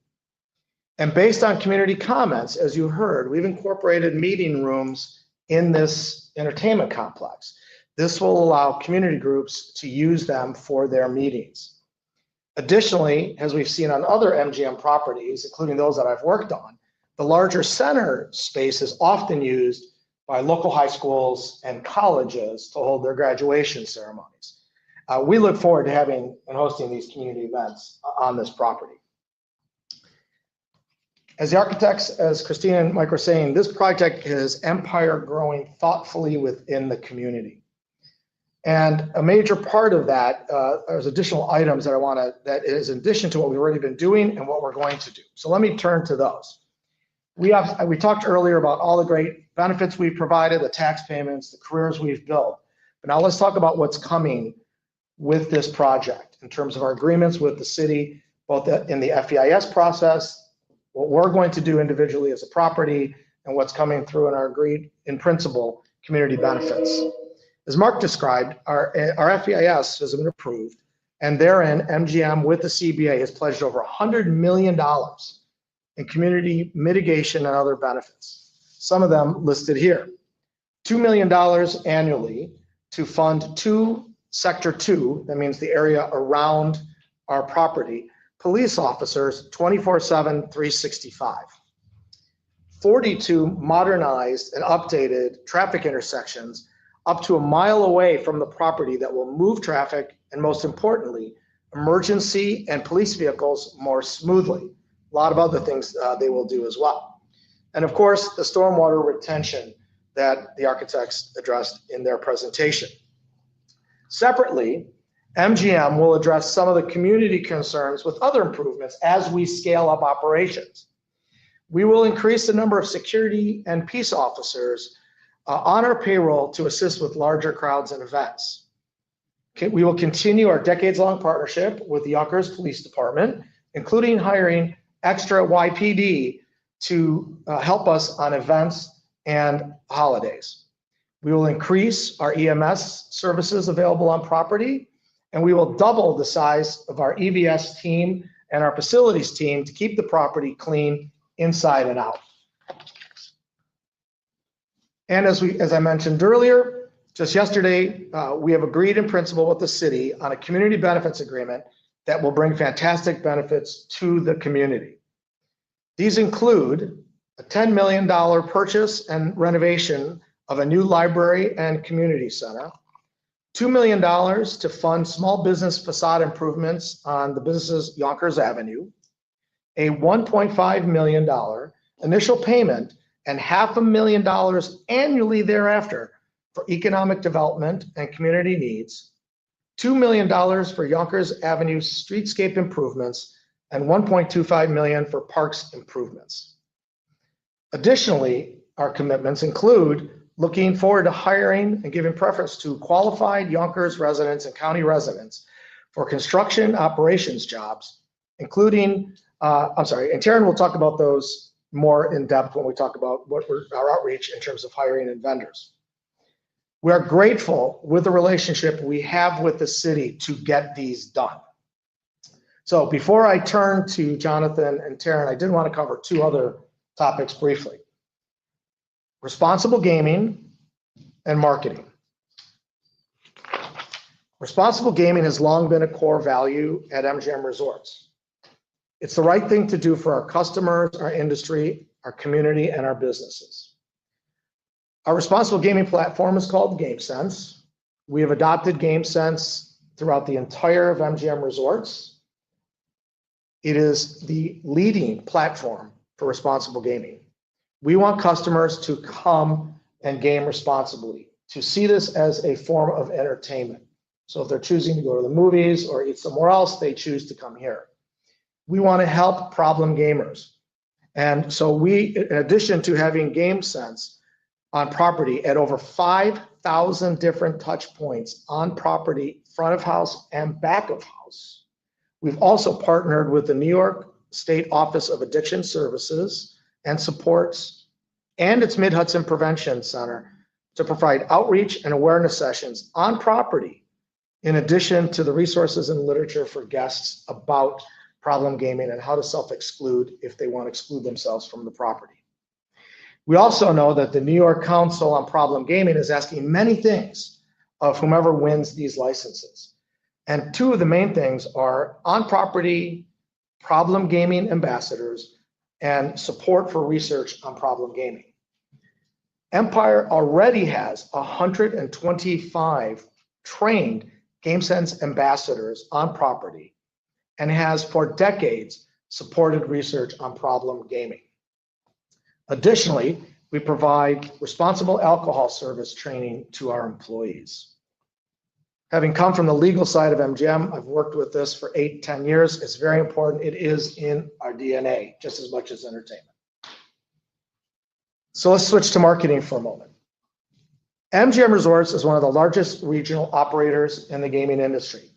And based on community comments, as you heard, we've incorporated meeting rooms in this entertainment complex. This will allow community groups to use them for their meetings. Additionally, as we've seen on other MGM properties, including those that I've worked on, the larger center space is often used by local high schools and colleges to hold their graduation ceremonies. We look forward to having and hosting these community events on this property. As the architects, as Christina and Mike were saying, this project is Empire growing thoughtfully within the community. And a major part of that, there's additional items that is in addition to what we've already been doing and what we're going to do. So let me turn to those. We talked earlier about all the great benefits we've provided, the tax payments, the careers we've built. But now let's talk about what's coming with this project in terms of our agreements with the city, both in the FEIS process, what we're going to do individually as a property, and what's coming through in our agreed in principle community benefits. As Mark described, our FEIS has been approved, and therein MGM with the CBA has pledged over $100 million in community mitigation and other benefits. Some of them listed here. $2 million annually to fund Sector 2, that means the area around our property, police officers 24/7, 365. 42 modernized and updated traffic intersections up to a mile away from the property that will move traffic and, most importantly, emergency and police vehicles more smoothly. A lot of other things they will do as well. And of course, the stormwater retention that the architects addressed in their presentation. Separately, MGM will address some of the community concerns with other improvements as we scale up operations. We will increase the number of security and peace officers on our payroll to assist with larger crowds and events. We will continue our decades-long partnership with the Yonkers Police Department, including hiring extra YPD to help us on events and holidays. We will increase our EMS services available on property, and we will double the size of our EVS team and our facilities team to keep the property clean inside and out. And as I mentioned earlier, just yesterday, we have agreed in principle with the city on a community benefits agreement that will bring fantastic benefits to the community. These include a $10 million purchase and renovation of a new library and community center, $2 million to fund small business facade improvements on the business's Yonkers Avenue, a $1.5 million initial payment, and $500,000 annually thereafter for economic development and community needs, $2 million for Yonkers Avenue streetscape improvements, and $1.25 million for parks improvements. Additionally, our commitments include looking forward to hiring and giving preference to qualified Yonkers residents and county residents for construction operations jobs, including, and Taryn will talk about those more in depth when we talk about our outreach in terms of hiring and vendors. We are grateful with the relationship we have with the city to get these done. So before I turn to Jonathan and Taryn, I did want to cover two other topics briefly. Responsible gaming and marketing. Responsible gaming has long been a core value at MGM Resorts. It's the right thing to do for our customers, our industry, our community, and our businesses. Our responsible gaming platform is called GameSense. We have adopted GameSense throughout the entire of MGM Resorts. It is the leading platform for responsible gaming. We want customers to come and game responsibly, to see this as a form of entertainment. So if they're choosing to go to the movies or eat somewhere else, they choose to come here. We want to help problem gamers. And so we, in addition to having GameSense on property at over 5,000 different touch points on property, front of house and back of house, we've also partnered with the New York State Office of Addiction Services and Supports and its Mid-Hudson Prevention Center to provide outreach and awareness sessions on property, in addition to the resources and literature for guests about problem gaming and how to self-exclude if they want to exclude themselves from the property. We also know that the New York Council on Problem Gaming is asking many things of whomever wins these licenses. And two of the main things are on-property problem gaming ambassadors and support for research on problem gaming. Empire already has 125 trained GameSense ambassadors on property and has for decades supported research on problem gaming. Additionally, we provide responsible alcohol service training to our employees. Having come from the legal side of MGM, I've worked with this for 8-10 years. It's very important. It is in our DNA just as much as entertainment. So let's switch to marketing for a moment. MGM Resorts is one of the largest regional operators in the gaming industry.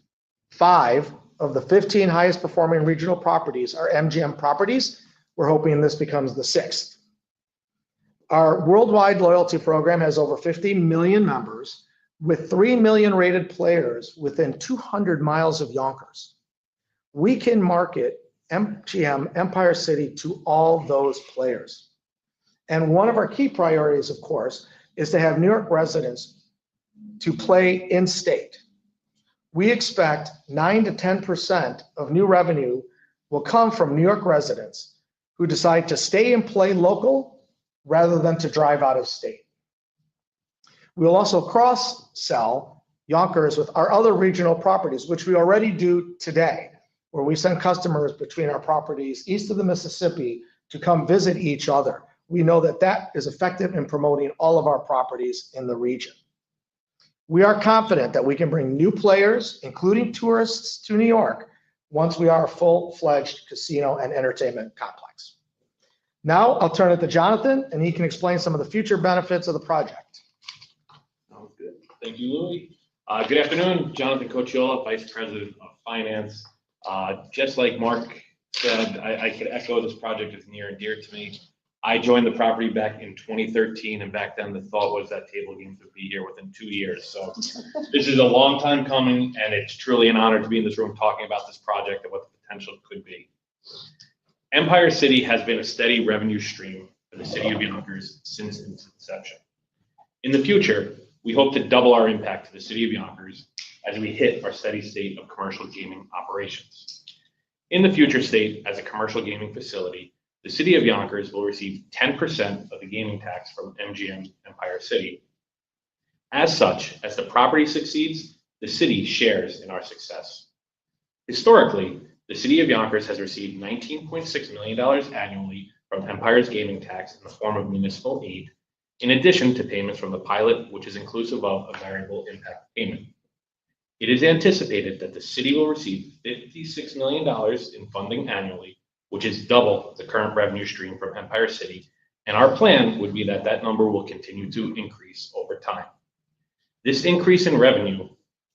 5 of the 15 highest performing regional properties are MGM properties. We're hoping this becomes the 6th. Our worldwide loyalty program has over 50 million members with 3 million rated players within 200 miles of Yonkers. We can market MGM Empire City to all those players. And one of our key priorities, of course, is to have New York residents to play in state. We expect 9 to 10% of new revenue will come from New York residents who decide to stay and play local rather than to drive out of state. We'll also cross-sell Yonkers with our other regional properties, which we already do today, where we send customers between our properties east of the Mississippi to come visit each other. We know that that is effective in promoting all of our properties in the region. We are confident that we can bring new players, including tourists, to New York once we are a full-fledged casino and entertainment complex. Now I'll turn it to Jonathan, and he can explain some of the future benefits of the project. Sounds good. Thank you, Louis. Good afternoon, Jonathan Cocciola, Vice President of Finance. Just like Mark said, I could echo this project is near and dear to me. I joined the property back in 2013, and back then the thought was that table games would be here within 2 years. So this is a long time coming, and it's truly an honor to be in this room talking about this project and what the potential could be. Empire City has been a steady revenue stream for the city of Yonkers since its inception. In the future, we hope to double our impact to the city of Yonkers as we hit our steady state of commercial gaming operations. In the future state, as a commercial gaming facility, the city of Yonkers will receive 10% of the gaming tax from MGM Empire City. As such, as the property succeeds, the city shares in our success. Historically, the city of Yonkers has received $19.6 million annually from Empire's gaming tax in the form of municipal aid, in addition to payments from the pilot, which is inclusive of a variable impact payment. It is anticipated that the city will receive $56 million in funding annually, which is double the current revenue stream from Empire City, and our plan would be that that number will continue to increase over time. This increase in revenue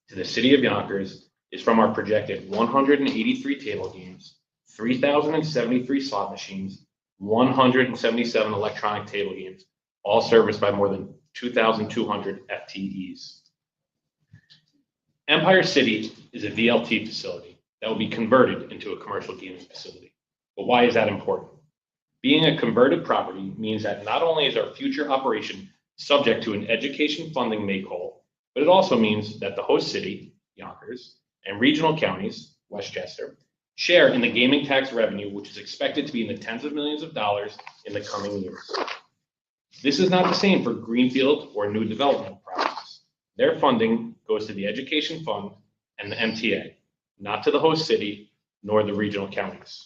to the city of Yonkers is from our projected 183 table games, 3,073 slot machines, 177 electronic table games, all serviced by more than 2,200 FTEs. Empire City is a VLT facility that will be converted into a commercial gaming facility. But why is that important? Being a converted property means that not only is our future operation subject to an education funding make-whole, but it also means that the host city, Yonkers, and regional counties, Westchester, share in the gaming tax revenue, which is expected to be in the tens of millions of dollars in the coming years. This is not the same for greenfield or new development projects. Their funding goes to the Education Fund and the MTA, not to the host city nor the regional counties.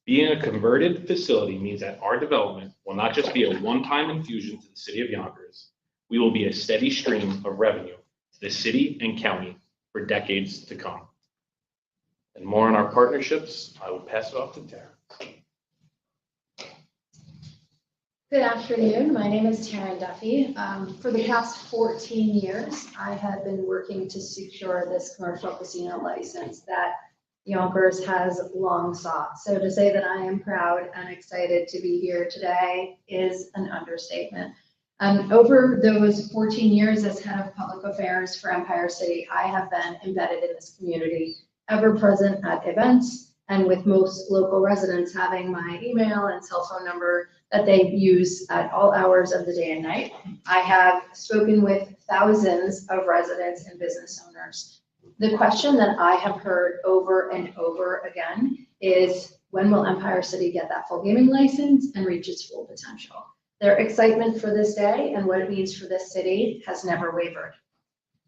Being a converted facility means that our development will not just be a one-time infusion to the city of Yonkers, we will be a steady stream of revenue to the city and county for decades to come. And more on our partnerships, I will pass it off to Tara. Good afternoon. My name is Taryn Duffy. For the past 14 years, I have been working to secure this commercial casino license that Yonkers has long sought. So to say that I am proud and excited to be here today is an understatement. Over those 14 years as head of public affairs for Empire City, I have been embedded in this community, ever present at events, and with most local residents having my email and cell phone number that they use at all hours of the day and night. I have spoken with thousands of residents and business owners. The question that I have heard over and over again is, when will Empire City get that full gaming license and reach its full potential? Their excitement for this day and what it means for this city has never wavered.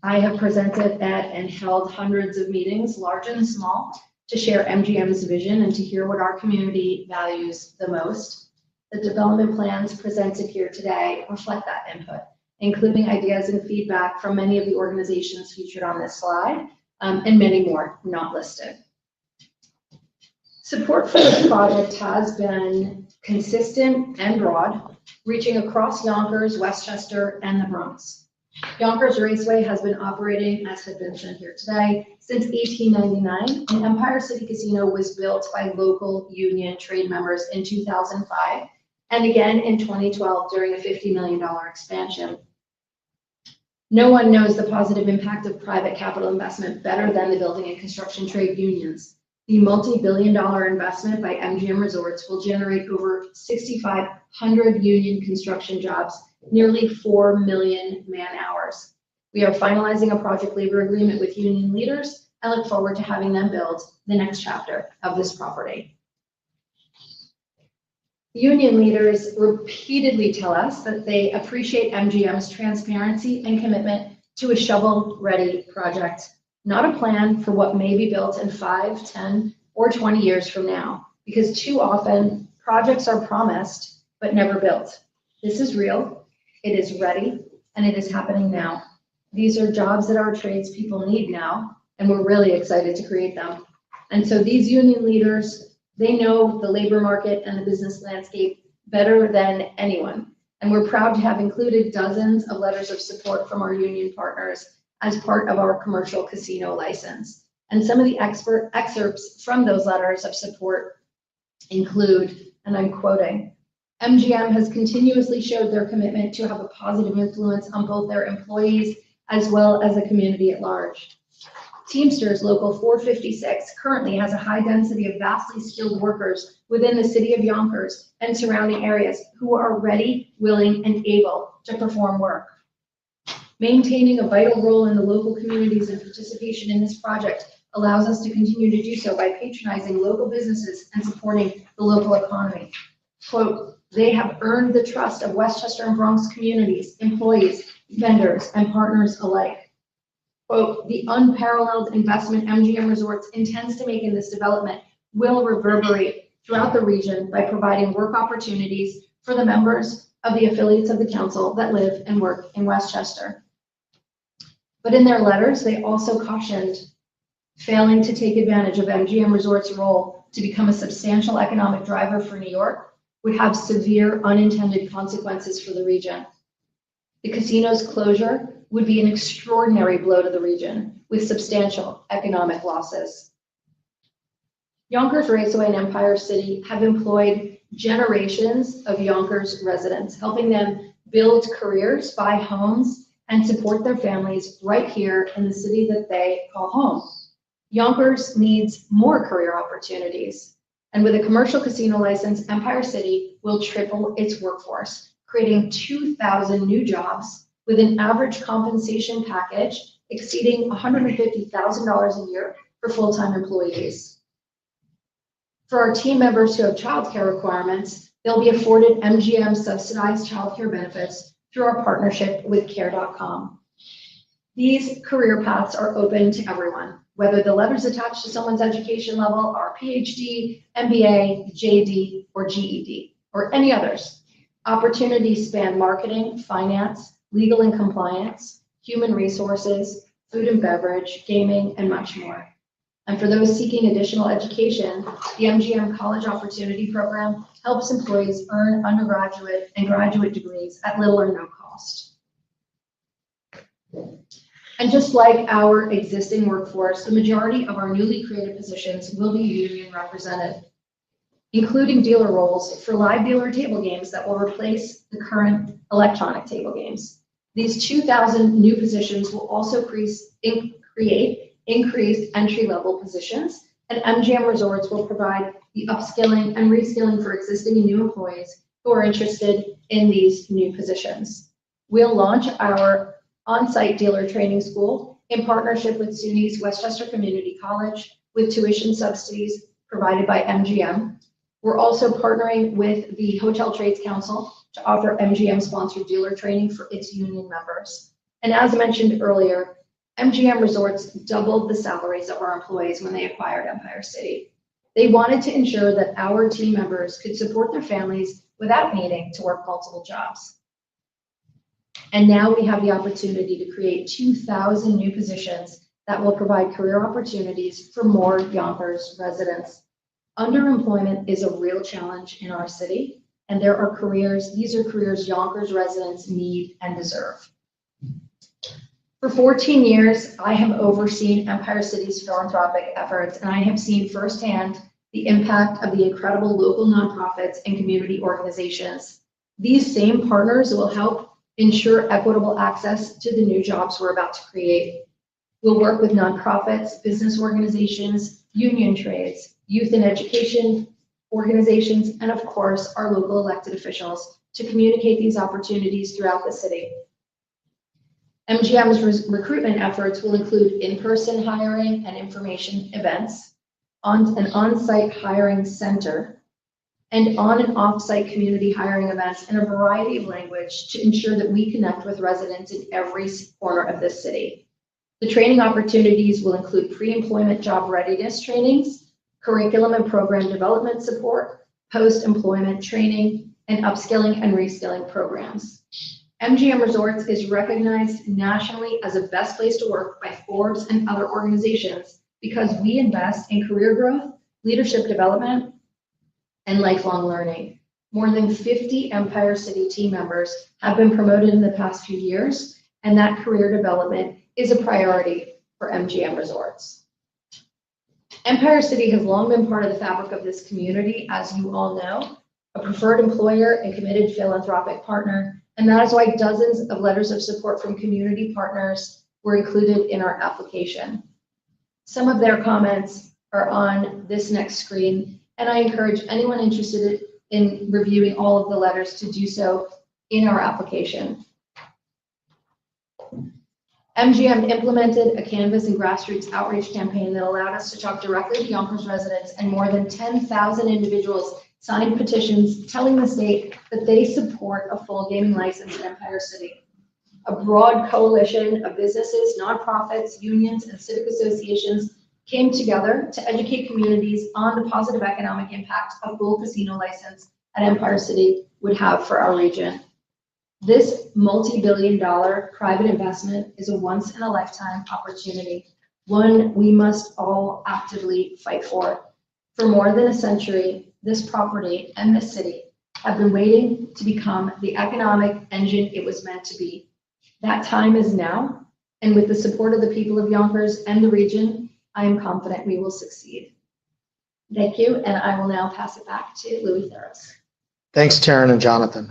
I have presented at and held hundreds of meetings, large and small, to share MGM's vision and to hear what our community values the most. The development plans presented here today reflect that input, including ideas and feedback from many of the organizations featured on this slide, and many more not listed. Support for this project has been consistent and broad, reaching across Yonkers, Westchester, and the Bronx. Yonkers Raceway has been operating, as had been mentioned here today, since 1899, and Empire City Casino was built by local union trade members in 2005, and again in 2012 during a $50 million expansion. No one knows the positive impact of private capital investment better than the building and construction trade unions. The multi-billion-dollar investment by MGM Resorts will generate over 6,500 union construction jobs, nearly 4 million man-hours. We are finalizing a project labor agreement with union leaders and look forward to having them build the next chapter of this property. Union leaders repeatedly tell us that they appreciate MGM's transparency and commitment to a shovel-ready project, not a plan for what may be built in 5, 10, or 20 years from now, because too often projects are promised but never built. This is real, it is ready, and it is happening now. These are jobs that our tradespeople need now, and we're really excited to create them. And so these union leaders, they know the labor market and the business landscape better than anyone. And we're proud to have included dozens of letters of support from our union partners as part of our commercial casino license. And some of the excerpts from those letters of support include, and I'm quoting, MGM has continuously showed their commitment to have a positive influence on both their employees as well as the community at large. Teamsters Local 456 currently has a high density of vastly skilled workers within the city of Yonkers and surrounding areas who are ready, willing, and able to perform work. Maintaining a vital role in the local communities and participation in this project allows us to continue to do so by patronizing local businesses and supporting the local economy. Quote, they have earned the trust of Westchester and Bronx communities, employees, vendors, and partners alike. Quote, the unparalleled investment MGM Resorts intends to make in this development will reverberate throughout the region by providing work opportunities for the members of the affiliates of the council that live and work in Westchester. But in their letters, they also cautioned failing to take advantage of MGM Resorts' role to become a substantial economic driver for New York would have severe unintended consequences for the region. The casino's closure would be an extraordinary blow to the region with substantial economic losses. Yonkers Raceway and Empire City have employed generations of Yonkers residents, helping them build careers, buy homes, and support their families right here in the city that they call home. Yonkers needs more career opportunities. And with a commercial casino license, Empire City will triple its workforce, creating 2,000 new jobs with an average compensation package exceeding $150,000 a year for full-time employees. For our team members who have childcare requirements, they'll be afforded MGM subsidized childcare benefits through our partnership with Care.com. These career paths are open to everyone, whether the letters attached to someone's education level are PhD, MBA, JD, or GED, or any others. Opportunities span marketing, finance, legal and compliance, human resources, food and beverage, gaming, and much more. And for those seeking additional education, the MGM College Opportunity Program helps employees earn undergraduate and graduate degrees at little or no cost. And just like our existing workforce, the majority of our newly created positions will be union represented, including dealer roles for live dealer table games that will replace the current electronic table games. These 2,000 new positions will also create increased entry-level positions, and MGM Resorts will provide the upskilling and reskilling for existing and new employees who are interested in these new positions. We'll launch our on-site dealer training school in partnership with SUNY's Westchester Community College with tuition subsidies provided by MGM. We're also partnering with the Hotel Trades Council to offer MGM-sponsored dealer training for its union members. And as mentioned earlier, MGM Resorts doubled the salaries of our employees when they acquired Empire City. They wanted to ensure that our team members could support their families without needing to work multiple jobs. And now we have the opportunity to create 2,000 new positions that will provide career opportunities for more Yonkers residents. Underemployment is a real challenge in our city, and these are careers Yonkers residents need and deserve. For 14 years, I have overseen Empire City's philanthropic efforts, and I have seen firsthand the impact of the incredible local nonprofits and community organizations. These same partners will help ensure equitable access to the new jobs we're about to create. We'll work with nonprofits, business organizations, union trades, youth and education organizations, and of course, our local elected officials to communicate these opportunities throughout the city. MGM's recruitment efforts will include in-person hiring and information events, an on-site hiring center, and on and off-site community hiring events in a variety of language to ensure that we connect with residents in every corner of this city. The training opportunities will include pre-employment job readiness trainings, curriculum and program development support, post-employment training, and upskilling and reskilling programs. MGM Resorts is recognized nationally as a best place to work by Forbes and other organizations because we invest in career growth, leadership development, and lifelong learning. More than 50 Empire City team members have been promoted in the past few years, and that career development is a priority for MGM Resorts. Empire City has long been part of the fabric of this community, as you all know, a preferred employer and committed philanthropic partner, and that is why dozens of letters of support from community partners were included in our application. Some of their comments are on this next screen, and I encourage anyone interested in reviewing all of the letters to do so in our application. MGM implemented a Canvas and grassroots outreach campaign that allowed us to talk directly to Yonkers residents, and more than 10,000 individuals signed petitions telling the state that they support a full gaming license in Empire City. A broad coalition of businesses, nonprofits, unions, and civic associations came together to educate communities on the positive economic impact a full casino license at Empire City would have for our region. This multi-billion-dollar private investment is a once-in-a-lifetime opportunity, one we must all actively fight for. For more than a century, this property and this city have been waiting to become the economic engine it was meant to be. That time is now, and with the support of the people of Yonkers and the region, I am confident we will succeed. Thank you, and I will now pass it back to Louis Theros. Thanks, Taryn and Jonathan.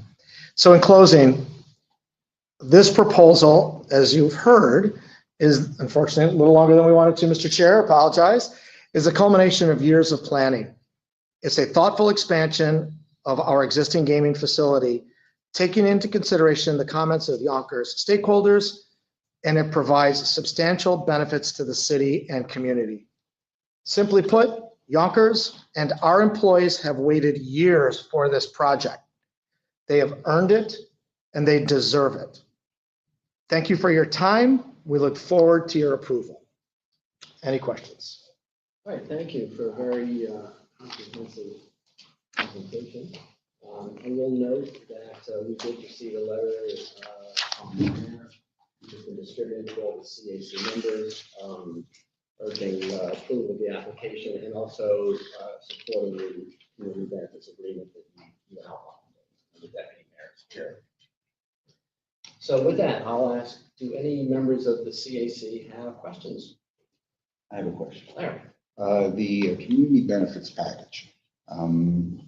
So in closing, this proposal, as you've heard, is unfortunately a little longer than we wanted to, Mr. Chair, apologize, is a culmination of years of planning. It's a thoughtful expansion of our existing gaming facility, taking into consideration the comments of Yonkers stakeholders, and it provides substantial benefits to the city and community. Simply put, Yonkers and our employees have waited years for this project. They have earned it and they deserve it. Thank you for your time. We look forward to your approval. Any questions? All right, thank you for a very comprehensive presentation. I will note that we did receive a letter from the mayor, which has been distributed to all the CAC members, urging approval of the application and also supporting the community benefits agreement that you outlined, the deputy mayor's chair. So with that, I'll ask, do any members of the CAC have questions? I have a question. Larry? The community benefits package. Can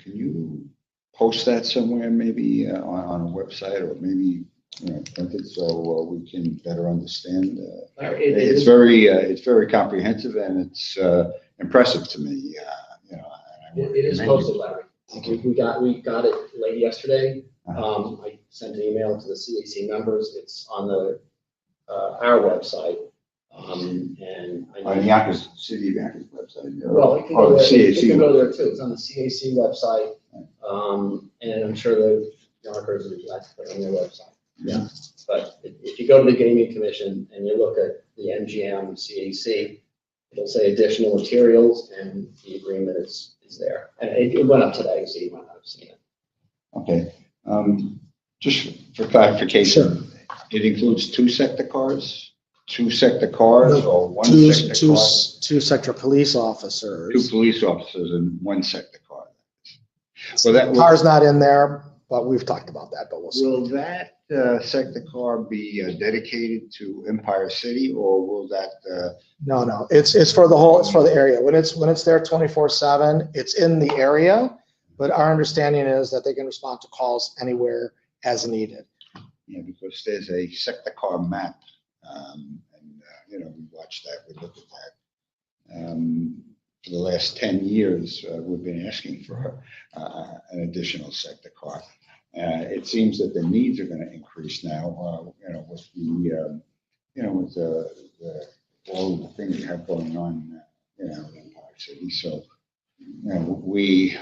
you post that somewhere, maybe on a website, or maybe print it so we can better understand? It's very comprehensive and it's impressive to me. It is posted, Larry. We got it late yesterday. I sent an email to the CAC members. It's on our website. And I know, On Yonkers City of Yonkers website. well, it can go there. It can go there too. It's on the CAC website. And I'm sure the Yonkers would like to put it on their website. Yeah. But if you go to the Gaming Commission and you look at the MGM CAC, it'll say additional materials and the agreement is there. And it went up today, so you might not have seen it. Okay. Just for clarification, it includes two sector cars or one sector car? Two sector police officers. Two police officers and one sector car. So that Car's not in there, but we've talked about that, but we'll see. will that sector car be dedicated to Empire City, or will that? No, it's for the area. When it's there 24/7, it's in the area, but our understanding is that they can respond to calls anywhere as needed. Yeah, because there's a sector car map, and we watched that, we looked at that. For the last 10 years, we've been asking for an additional sector car. It seems that the needs are going to increase now, with all the things we have going on, in Empire City. So, we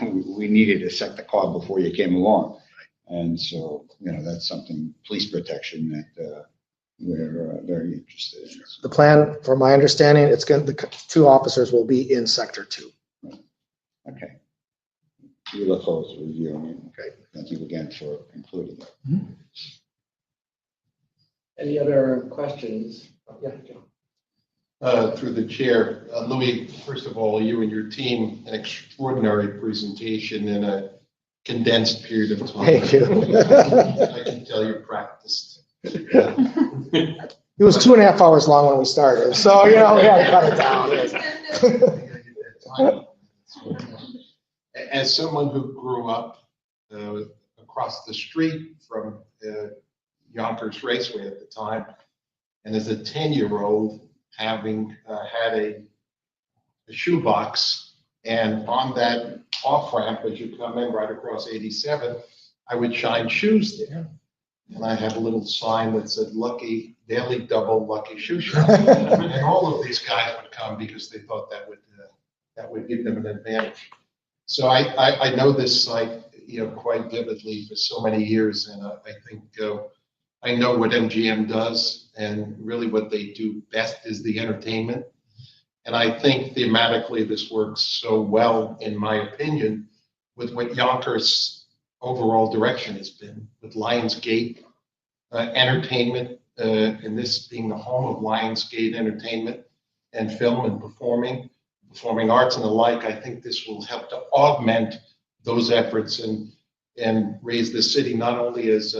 needed a sector car before you came along. And so, that's something, police protection, that we're very interested in. The plan, from my understanding, the two officers will be in sector 2. Okay. We look forward to reviewing it. Okay. Thank you again for including it. Any other questions? Yeah, John. Through the chair, Louis, first of all, you and your team, an extraordinary presentation in a condensed period of time. Thank you. I can tell you practiced. It was 2.5 hours long when we started, so we had to cut it down. As someone who grew up across the street from Yonkers Raceway at the time, and as a 10-year-old, having had a shoebox, and on that off-ramp as you come in right across 87, I would shine shoes there. And I had a little sign that said "Lucky Daily Double Lucky Shoe Shop," and all of these guys would come because they thought that would give them an advantage. So I know this site quite vividly for so many years, and I think I know what MGM does, and really what they do best is the entertainment. And I think thematically this works so well, in my opinion, with what Yonkers' overall direction has been, with Lionsgate Entertainment, and this being the home of Lionsgate Entertainment and film and performing arts and the like. I think this will help to augment those efforts and raise the city not only as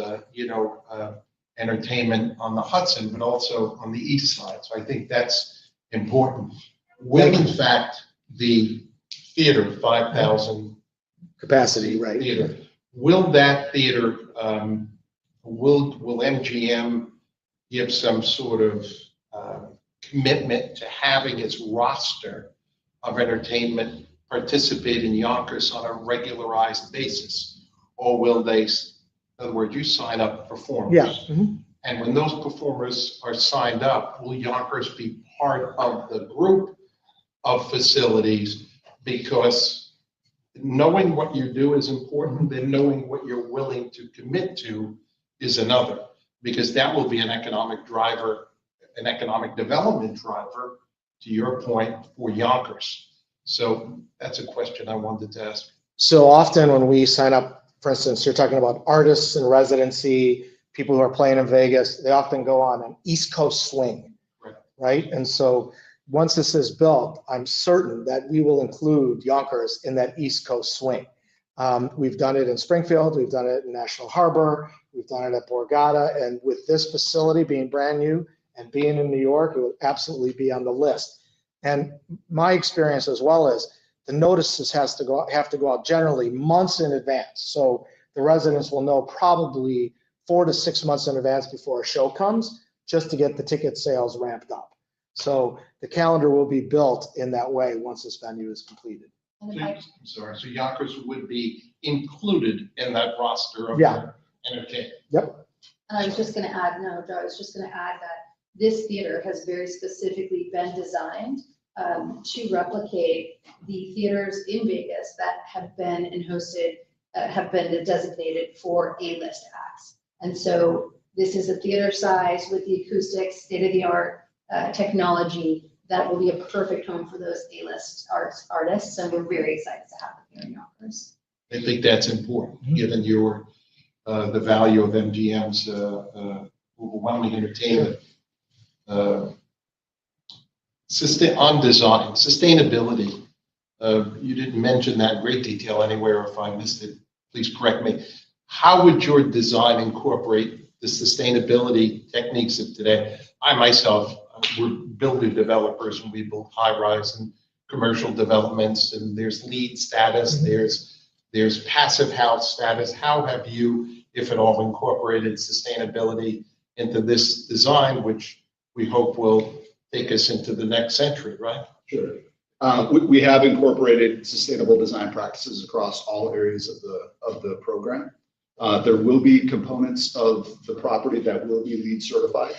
entertainment on the Hudson, but also on the east side. So I think that's important. Will, in fact, the theater, 5,000 Capacity, right? theater, will that theater, will MGM give some sort of commitment to having its roster of entertainment participate in Yonkers on a regularized basis? Or will they, in other words, you sign up performers? Yeah. Mhm. And when those performers are signed up, will Yonkers be part of the group? of facilities, because knowing what you do is important, and knowing what you're willing to commit to is another, because that will be an economic driver, an economic development driver, to your point, for Yonkers. So that's a question I wanted to ask. So often when we sign up, for instance, you're talking about artists in residency, people who are playing in Vegas, they often go on an East Coast swing, right? And so once this is built, I'm certain that we will include Yonkers in that East Coast swing. We've done it in Springfield, we've done it in National Harbor, we've done it at Borgata, and with this facility being brand new and being in New York, it will absolutely be on the list. And my experience as well is the notices have to go out generally months in advance. So the residents will know probably 4 to 6 months in advance before a show comes, just to get the ticket sales ramped up. So the calendar will be built in that way once this venue is completed. I'm sorry, so Yonkers would be included in that roster of Yeah. entertainment? Yep. And I was just gonna add, no, Joe, I was just gonna add that this theater has very specifically been designed to replicate the theaters in Vegas that have been and hosted, have been designated for A-list acts. And so this is a theater size with the acoustics, state-of-the-art technology that will be a perfect home for those A-list artists. And we're very excited to have them here in Yonkers. I think that's important, given your, the value of MGM's overwhelming entertainment. On design, sustainability. You didn't mention that in great detail anywhere. If I missed it, please correct me. How would your design incorporate the sustainability techniques of today? I myself, we're building developers, and we build high-rise and commercial developments, and there's LEED status, there's passive house status. How have you, if at all, incorporated sustainability into this design, which we hope will take us into the next century, right? Sure. We have incorporated sustainable design practices across all areas of the program. There will be components of the property that will be LEED certified.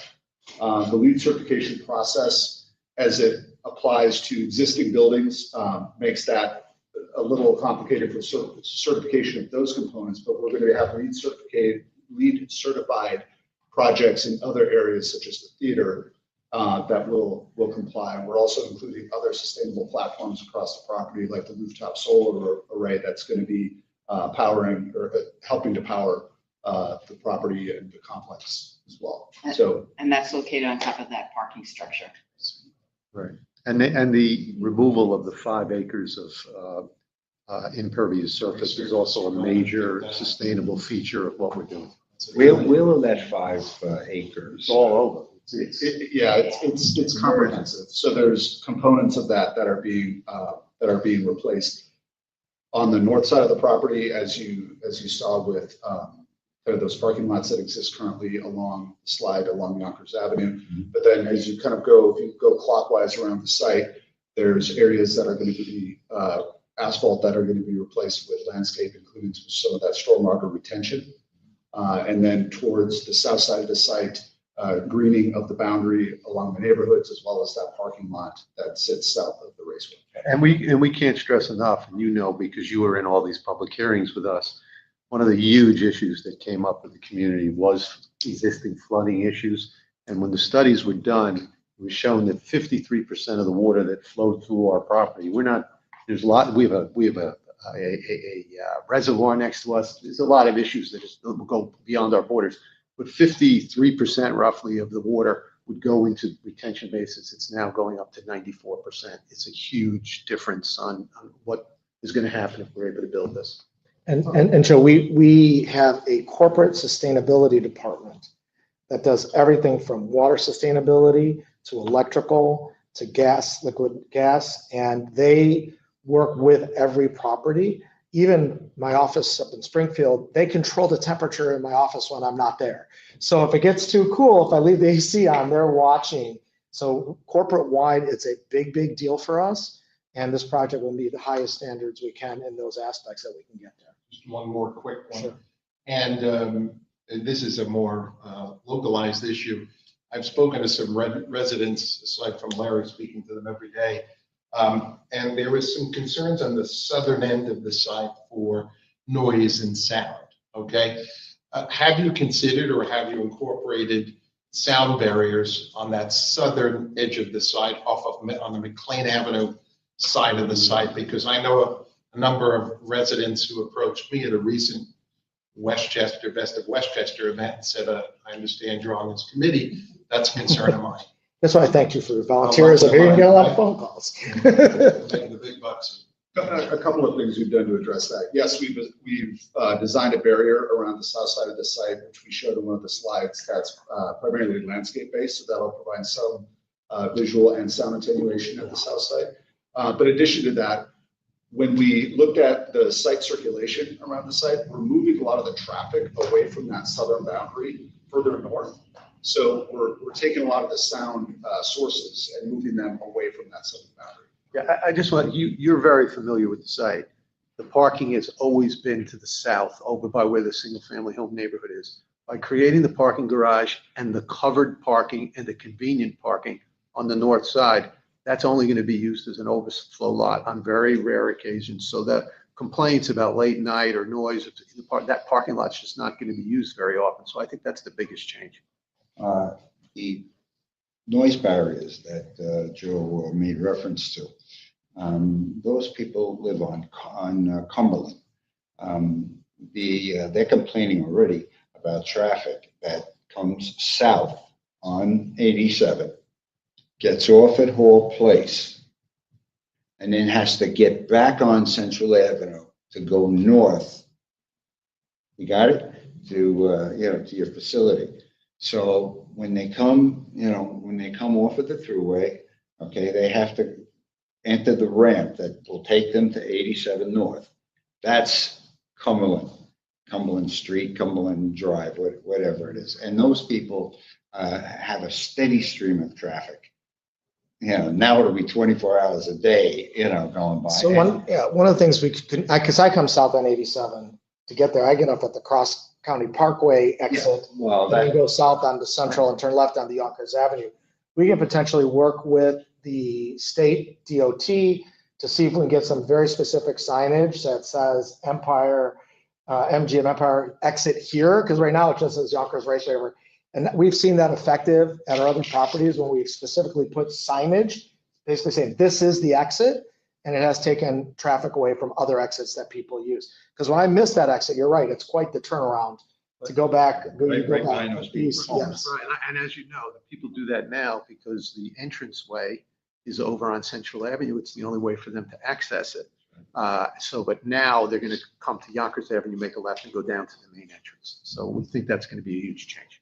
The LEED certification process, as it applies to existing buildings, makes that a little complicated for certification of those components, but we're going to have LEED certified projects in other areas such as the theater that will comply. And we're also including other sustainable platforms across the property, like the rooftop solar array that's going to be powering or helping to power the property and the complex as well. So, And that's located on top of that parking structure. Right. And the removal of the 5 acres of impervious surface is also a major sustainable feature of what we're doing. Where will that 5 acres? It's all over. It's comprehensive. So there's components of that are being replaced. On the north side of the property, as you saw with kind of those parking lots that exist currently along the slide along Yonkers Avenue. But then as you kind of if you go clockwise around the site, there's areas that are going to be asphalt that are going to be replaced with landscape, including some of that stormwater retention. And then towards the south side of the site, greening of the boundary along the neighborhoods, as well as that parking lot that sits south of the raceway. And we can't stress enough, and you know, because you were in all these public hearings with us, one of the huge issues that came up with the community was existing flooding issues. And when the studies were done, it was shown that 53% of the water that flowed through our property, we have a reservoir next to us. There's a lot of issues that just go beyond our borders. But 53% roughly of the water would go into retention basins. It's now going up to 94%. It's a huge difference on what is going to happen if we're able to build this. And Joe, we have a corporate sustainability department that does everything from water sustainability to electrical to gas, liquid gas, and they work with every property. Even my office up in Springfield, they control the temperature in my office when I'm not there. So if it gets too cool, if I leave the AC on, they're watching. So corporate wide, it's a big, big deal for us. And this project will meet the highest standards we can in those aspects that we can get there. Just one more quick one. Sure. And this is a more localized issue. I've spoken to some residents, aside from Larry speaking to them every day. And there was some concerns on the southern end of the site for noise and sound, okay? Have you considered or have you incorporated sound barriers on that southern edge of the site on the McLean Avenue side of the site? Because I know a number of residents who approached me at a recent Westchester, Best of Westchester event and said, I understand you're on this committee. That's a concern of mine. That's why I thank you for your volunteerism. Here you get a lot of phone calls. Making the big bucks. A couple of things we've done to address that. Yes, we've designed a barrier around the south side of the site, which we showed in one of the slides. That's primarily landscape based, so that'll provide some visual and sound attenuation at the south side. But in addition to that, when we looked at the site circulation around the site, we're moving a lot of the traffic away from that southern boundary further north. So we're taking a lot of the sound sources and moving them away from that southern boundary. Yeah, I just want, you're very familiar with the site. The parking has always been to the south, over by where the single-family home neighborhood is. By creating the parking garage and the covered parking and the convenient parking on the north side, that's only going to be used as an overflow lot on very rare occasions. So that complaints about late night or noise, that parking lot's just not going to be used very often. So I think that's the biggest change. The noise barriers that Joe made reference to, those people live on Cumberland. They're complaining already about traffic that comes south on 87, gets off at Hall Place, and then has to get back on Central Avenue to go north. You got it? To your facility. So when they come, when they come off of the throughway, okay, they have to enter the ramp that will take them to 87 North. That's Cumberland Street, Cumberland Drive, whatever it is. And those people have a steady stream of traffic. Now it'll be 24 hours a day, going by. So one of the things we can, because I come south on 87 to get there, I get up at the Cross County Parkway exit. Yeah, well, then you go south onto Central and turn left onto Yonkers Avenue. We can potentially work with the state DOT to see if we can get some very specific signage that says Empire, MGM Empire exit here, because right now it just says Yonkers Raceway. And we've seen that effective at our other properties when we specifically put signage, basically saying this is the exit, and it has taken traffic away from other exits that people use. Because when I miss that exit, you're right, it's quite the turnaround to go back. Right behind those people. East, yes. Right, and as you know, the people do that now because the entranceway is over on Central Avenue. It's the only way for them to access it. But now they're going to come to Yonkers Avenue, make a left, and go down to the main entrance. So we think that's going to be a huge change.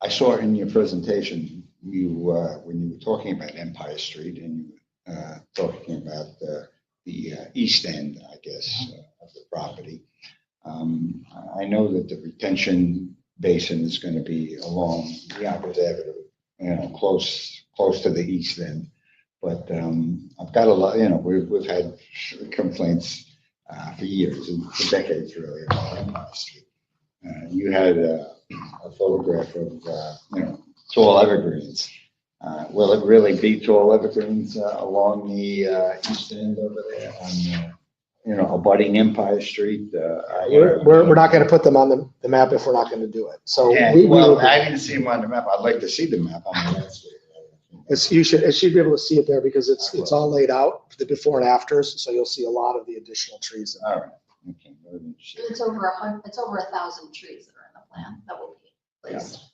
I saw in your presentation, when you were talking about Empire Street and you were talking about the east end, I guess, of the property. I know that the retention basin is going to be along Yonkers Avenue, close to the east end. But I've got a lot, we've had complaints for years, for decades really, about Empire Street. You had a photograph of, tall evergreens. Will it really be tall evergreens along the east end over there on, abutting Empire Street? We're not going to put them on the map if we're not going to do it. So I didn't see them on the map. I'd like to see the map on the landscape. it should be able to see it there because it's all laid out, the before and afters. So you'll see a lot of the additional trees. All right. Okay. It's over 1,000 trees that are in the plan that will be placed.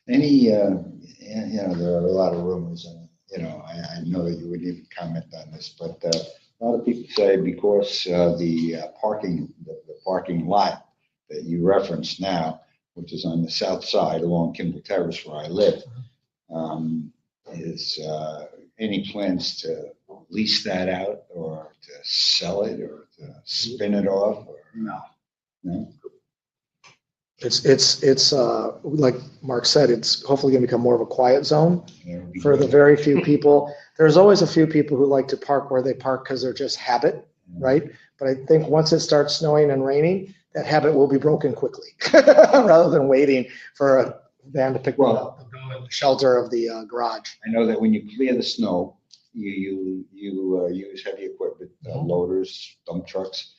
Any, there are a lot of rumors, and, I know that you wouldn't even comment on this, but a lot of people say because the parking lot that you referenced now, which is on the south side along Kimball Terrace where I live, is any plans to lease that out or to sell it or to spin it off? Or no? It's like Mark said, it's hopefully going to become more of a quiet zone for the very few people. There's always a few people who like to park where they park because they're just habit, right? But I think once it starts snowing and raining, that habit will be broken quickly rather than waiting for a van to pick them up. Well, shelter of the garage. I know that when you clear the snow, you use heavy equipment, loaders, dump trucks.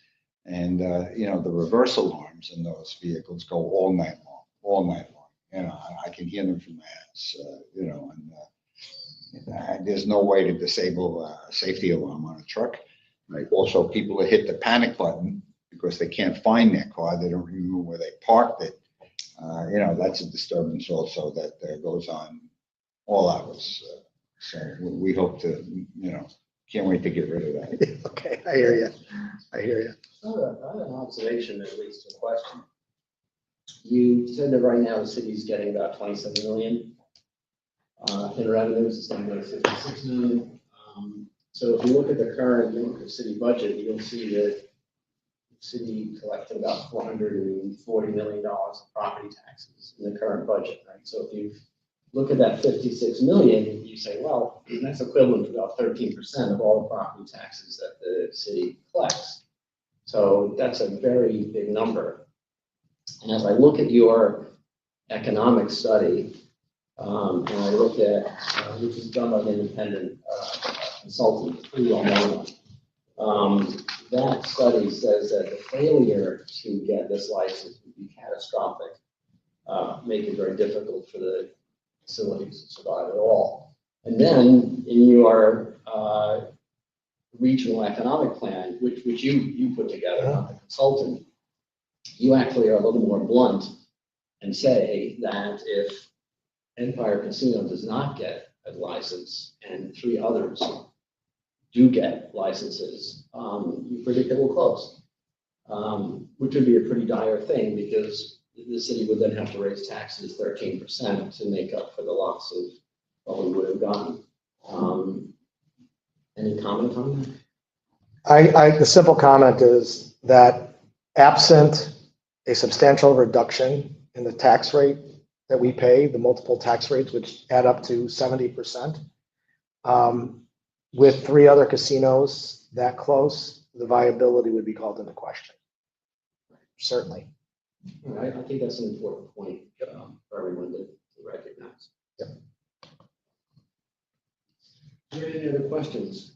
And, the reverse alarms in those vehicles go all night long. I can hear them from my house, and there's no way to disable a safety alarm on a truck. Right. Also, people that hit the panic button because they can't find their car, they don't remember where they parked it. That's a disturbance also that goes on all hours. So we hope to, can't wait to get rid of that. Okay, I hear you. I hear you. I have an observation that leads to a question. You said that right now the city's getting about 27 million in revenues, it's going to go to 56 million. So if you look at the current Yonkers city budget, you'll see that the city collected about $440 million of property taxes in the current budget, right? So if you look at that 56 million, you say, well, that's equivalent to about 13% of all the property taxes that the city collects. So that's a very big number. And as I look at your economic study, and I look at, which is done by an independent consultant, pretty well known one, that study says that the failure to get this license would be catastrophic, make it very difficult for the facilities to survive at all. And then in your regional economic plan, which you put together, not the consultant, you actually are a little more blunt and say that if Empire Casino does not get a license and 3 others do get licenses, you predict it will close, which would be a pretty dire thing because the city would then have to raise taxes 13% to make up for the loss of what we would have gotten. Any comment on that? The simple comment is that absent a substantial reduction in the tax rate that we pay, the multiple tax rates, which add up to 70%, with 3 other casinos that close, the viability would be called into question. Certainly. I think that's an important point for everyone to recognize. Yep. Are there any other questions?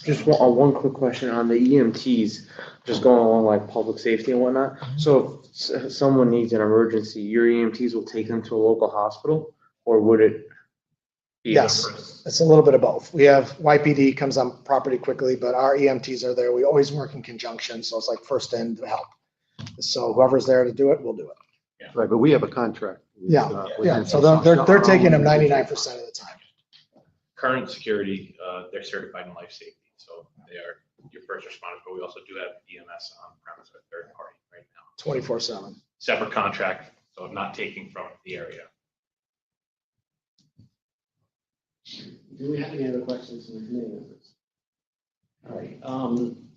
Just one quick question on the EMTs, just going along like public safety and whatnot. So if someone needs an emergency, your EMTs will take them to a local hospital, or would it be? Yes, it's a little bit of both. We have YPD comes on property quickly, but our EMTs are there. We always work in conjunction, so it's like first in to help. So whoever's there to do it, we'll do it. Right, but we have a contract. with, Yeah, with yeah. them. So they're taking them 99% of the time. Current security, they're certified in life safety, so they are your first responders, but we also do have EMS on premise with third party right now. 24/7. Separate contract, so not taking from the area. Do we have any other questions from the committee members? All right,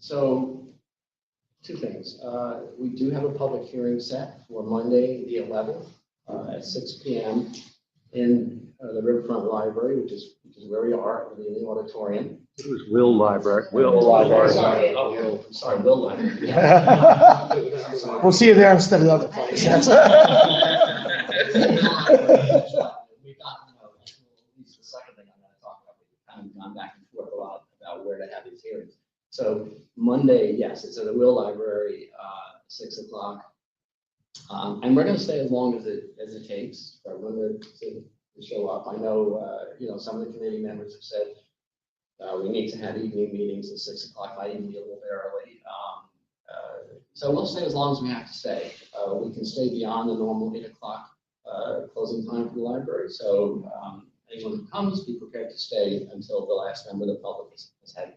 so 2 things. We do have a public hearing set for Monday, the 11th, at 6 p.m. in the Riverfront Library, which is where we are in the auditorium. It was Will Library. Will Library. Sorry, Will Library. We'll see you there instead of the other place. We've got, at least the second thing I'm going to talk about, we've kind of gone back and forth a lot about where to have these hearings. So Monday, yes, it's at the Will Library, 6 o'clock. And we're going to stay as long as it takes for everyone to show up. I know, some of the committee members have said we need to have evening meetings at 6 o'clock. Might even be a little bit early. So we'll stay as long as we have to stay. We can stay beyond the normal 8 o'clock closing time for the library. So anyone who comes, be prepared to stay until the last member of the public has had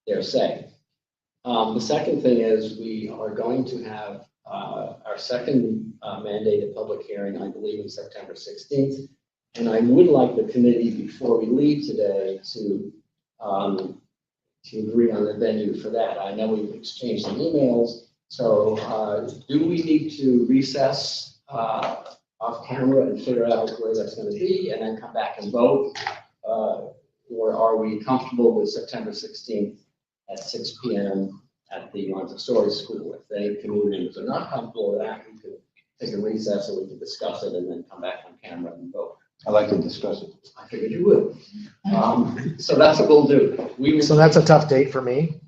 their say. The second thing is we are going to have our second mandated public hearing, I believe, on September 16th. And I would like the committee, before we leave today, to agree on the venue for that. I know we've exchanged some emails. So do we need to recess off camera and figure out where that's going to be and then come back and vote? Or are we comfortable with September 16th at 6 p.m. at the Montessori School? If any community members are not comfortable with that, we could take a recess and we can discuss it and then come back on camera and vote. I'd like to discuss it. I figured you would. So that's what we'll do. We will. So that's a tough date for me.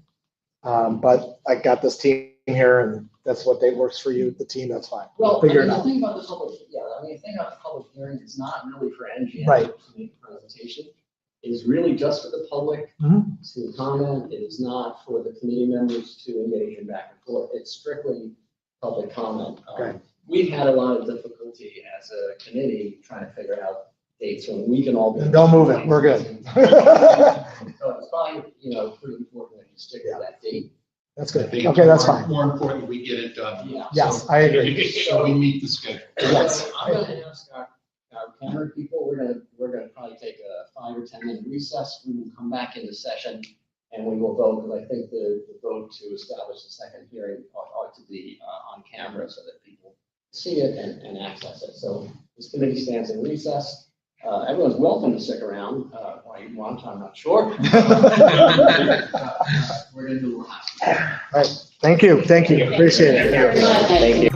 But I got this team here and that's what day works for you, the team, that's fine. Well, Figure it the out. thing about the public, the thing about the public hearing is not really for NGM Right. to make a presentation. It is really just for the public Mhm. to comment. It is not for the committee members to engage in back and forth. It's strictly public comment. Okay. We've had a lot of difficulty as a committee trying to figure out dates when we can all be. Don't move it, we're good. So it's probably, pretty important that you stick to that date. That's I good. think Okay, it's that's more- fine. More important, we get it done. Yeah. Yes, I agree. So we meet the schedule. Yes. I'm gonna ask our camera people, we're gonna probably take a 5 or 10 minute recess. We will come back into session and we will vote, because I think the vote to establish the second hearing ought to be on camera so that people see it and access it. So this committee stands in recess. Everyone's welcome to stick around, why you want, I'm not sure. We're gonna do a last. Thank you, appreciate it. Thank you.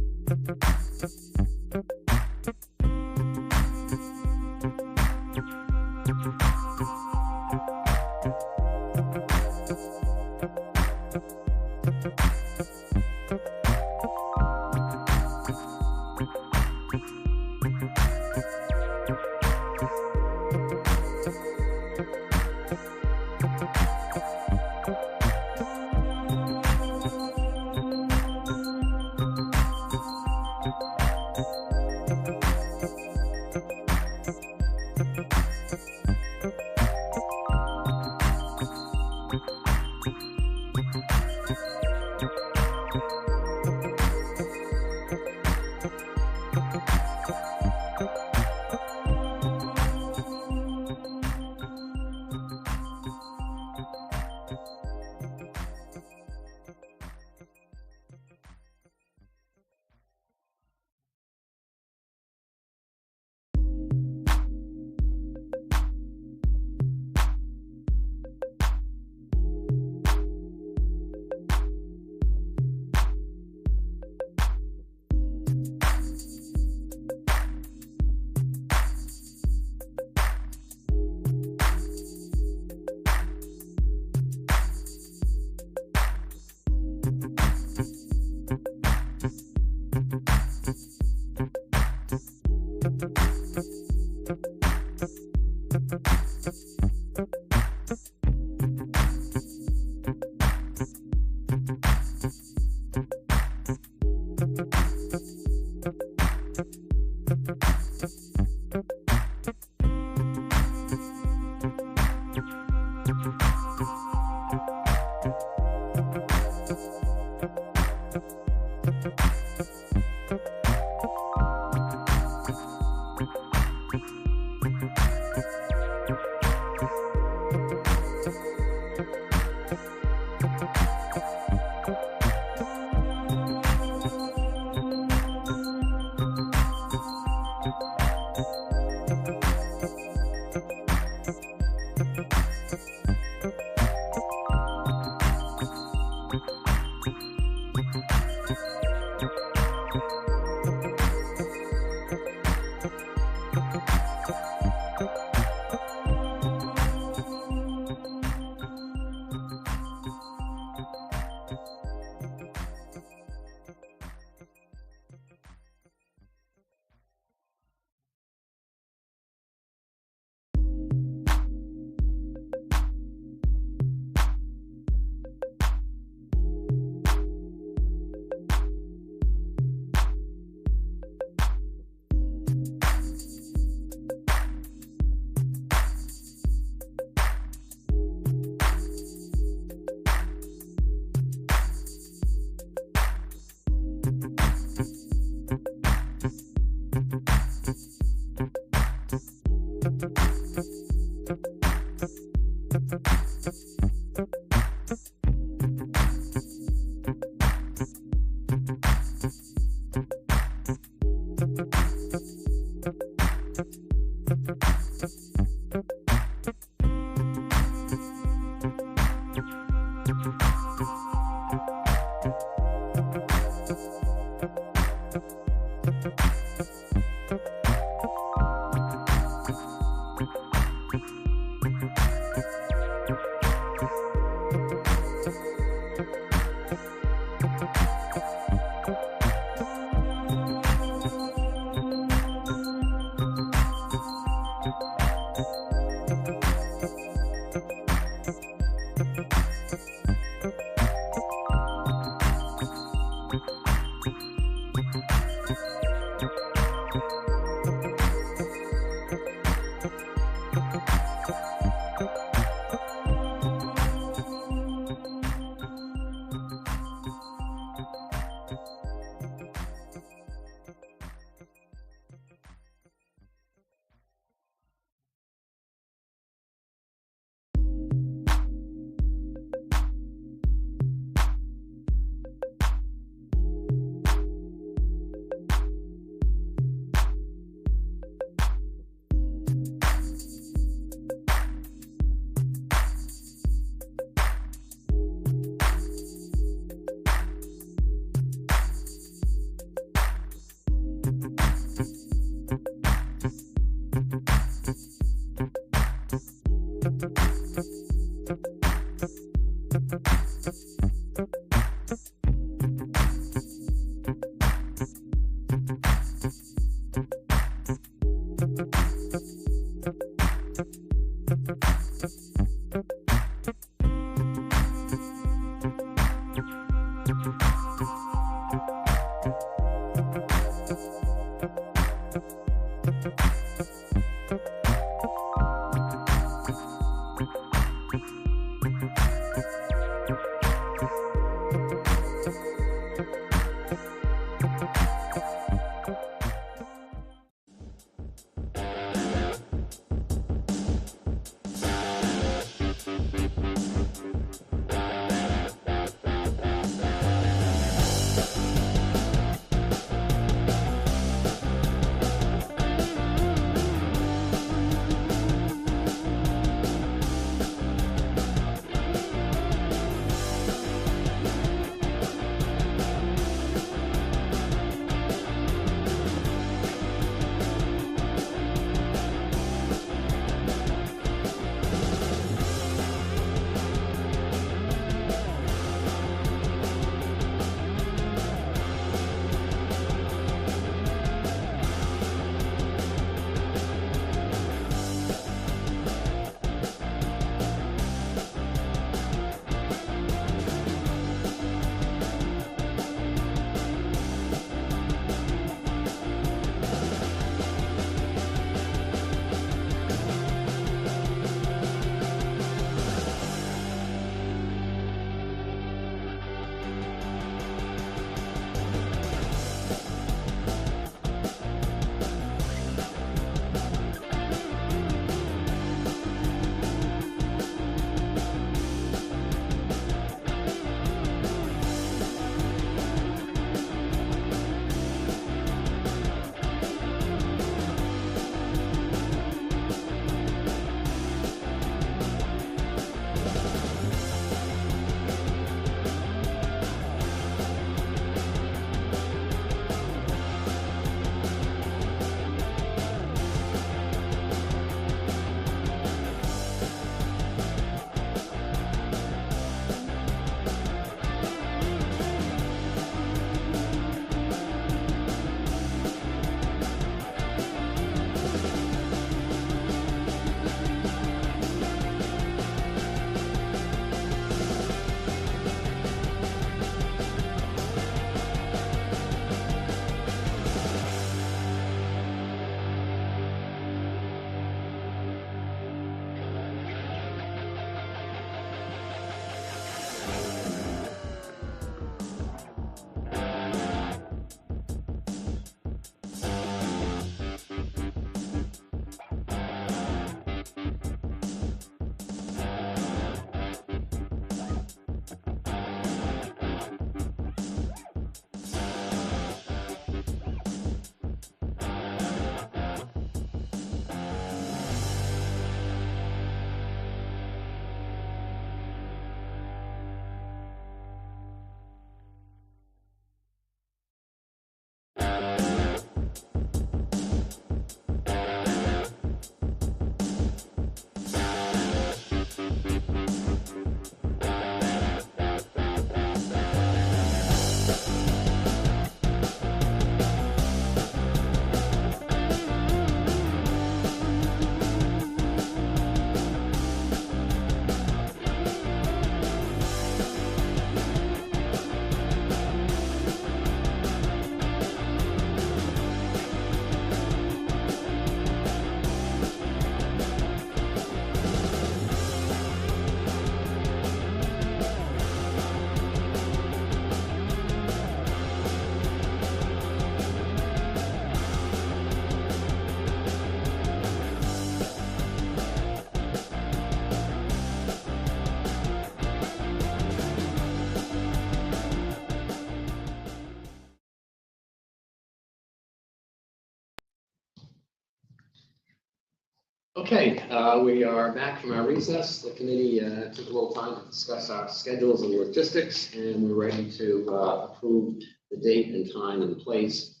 Okay, we are back from our recess. The committee took a little time to discuss our schedules and logistics, and we're ready to approve the date and time and place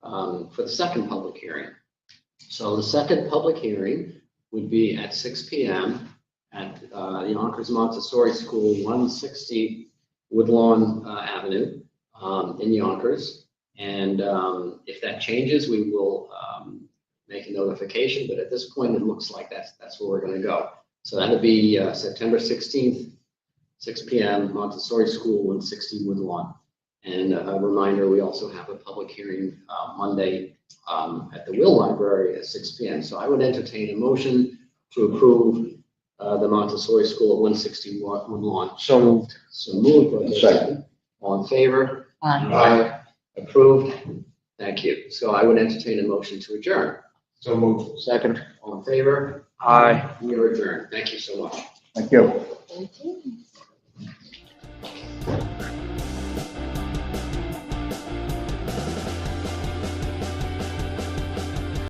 for the second public hearing. So the second public hearing would be at 6 p.m. at the Yonkers Montessori School, 160 Woodlawn Avenue in Yonkers. And if that changes, we will make a notification, but at this point, it looks like that's where we're going to go. So that'll be September 16th, 6 p.m., Montessori School, 160 Woodlawn. And a reminder, we also have a public hearing Monday at the Will Library at 6 p.m. So I would entertain a motion to approve the Montessori School at 161 Lawn. So moved. So moved. Do I get a Second. All in favor? Aye. Approved. Thank you. So I would entertain a motion to adjourn. So moved. Second. All in favor? Aye. We are adjourned. Thank you so much. Thank you. Thank you.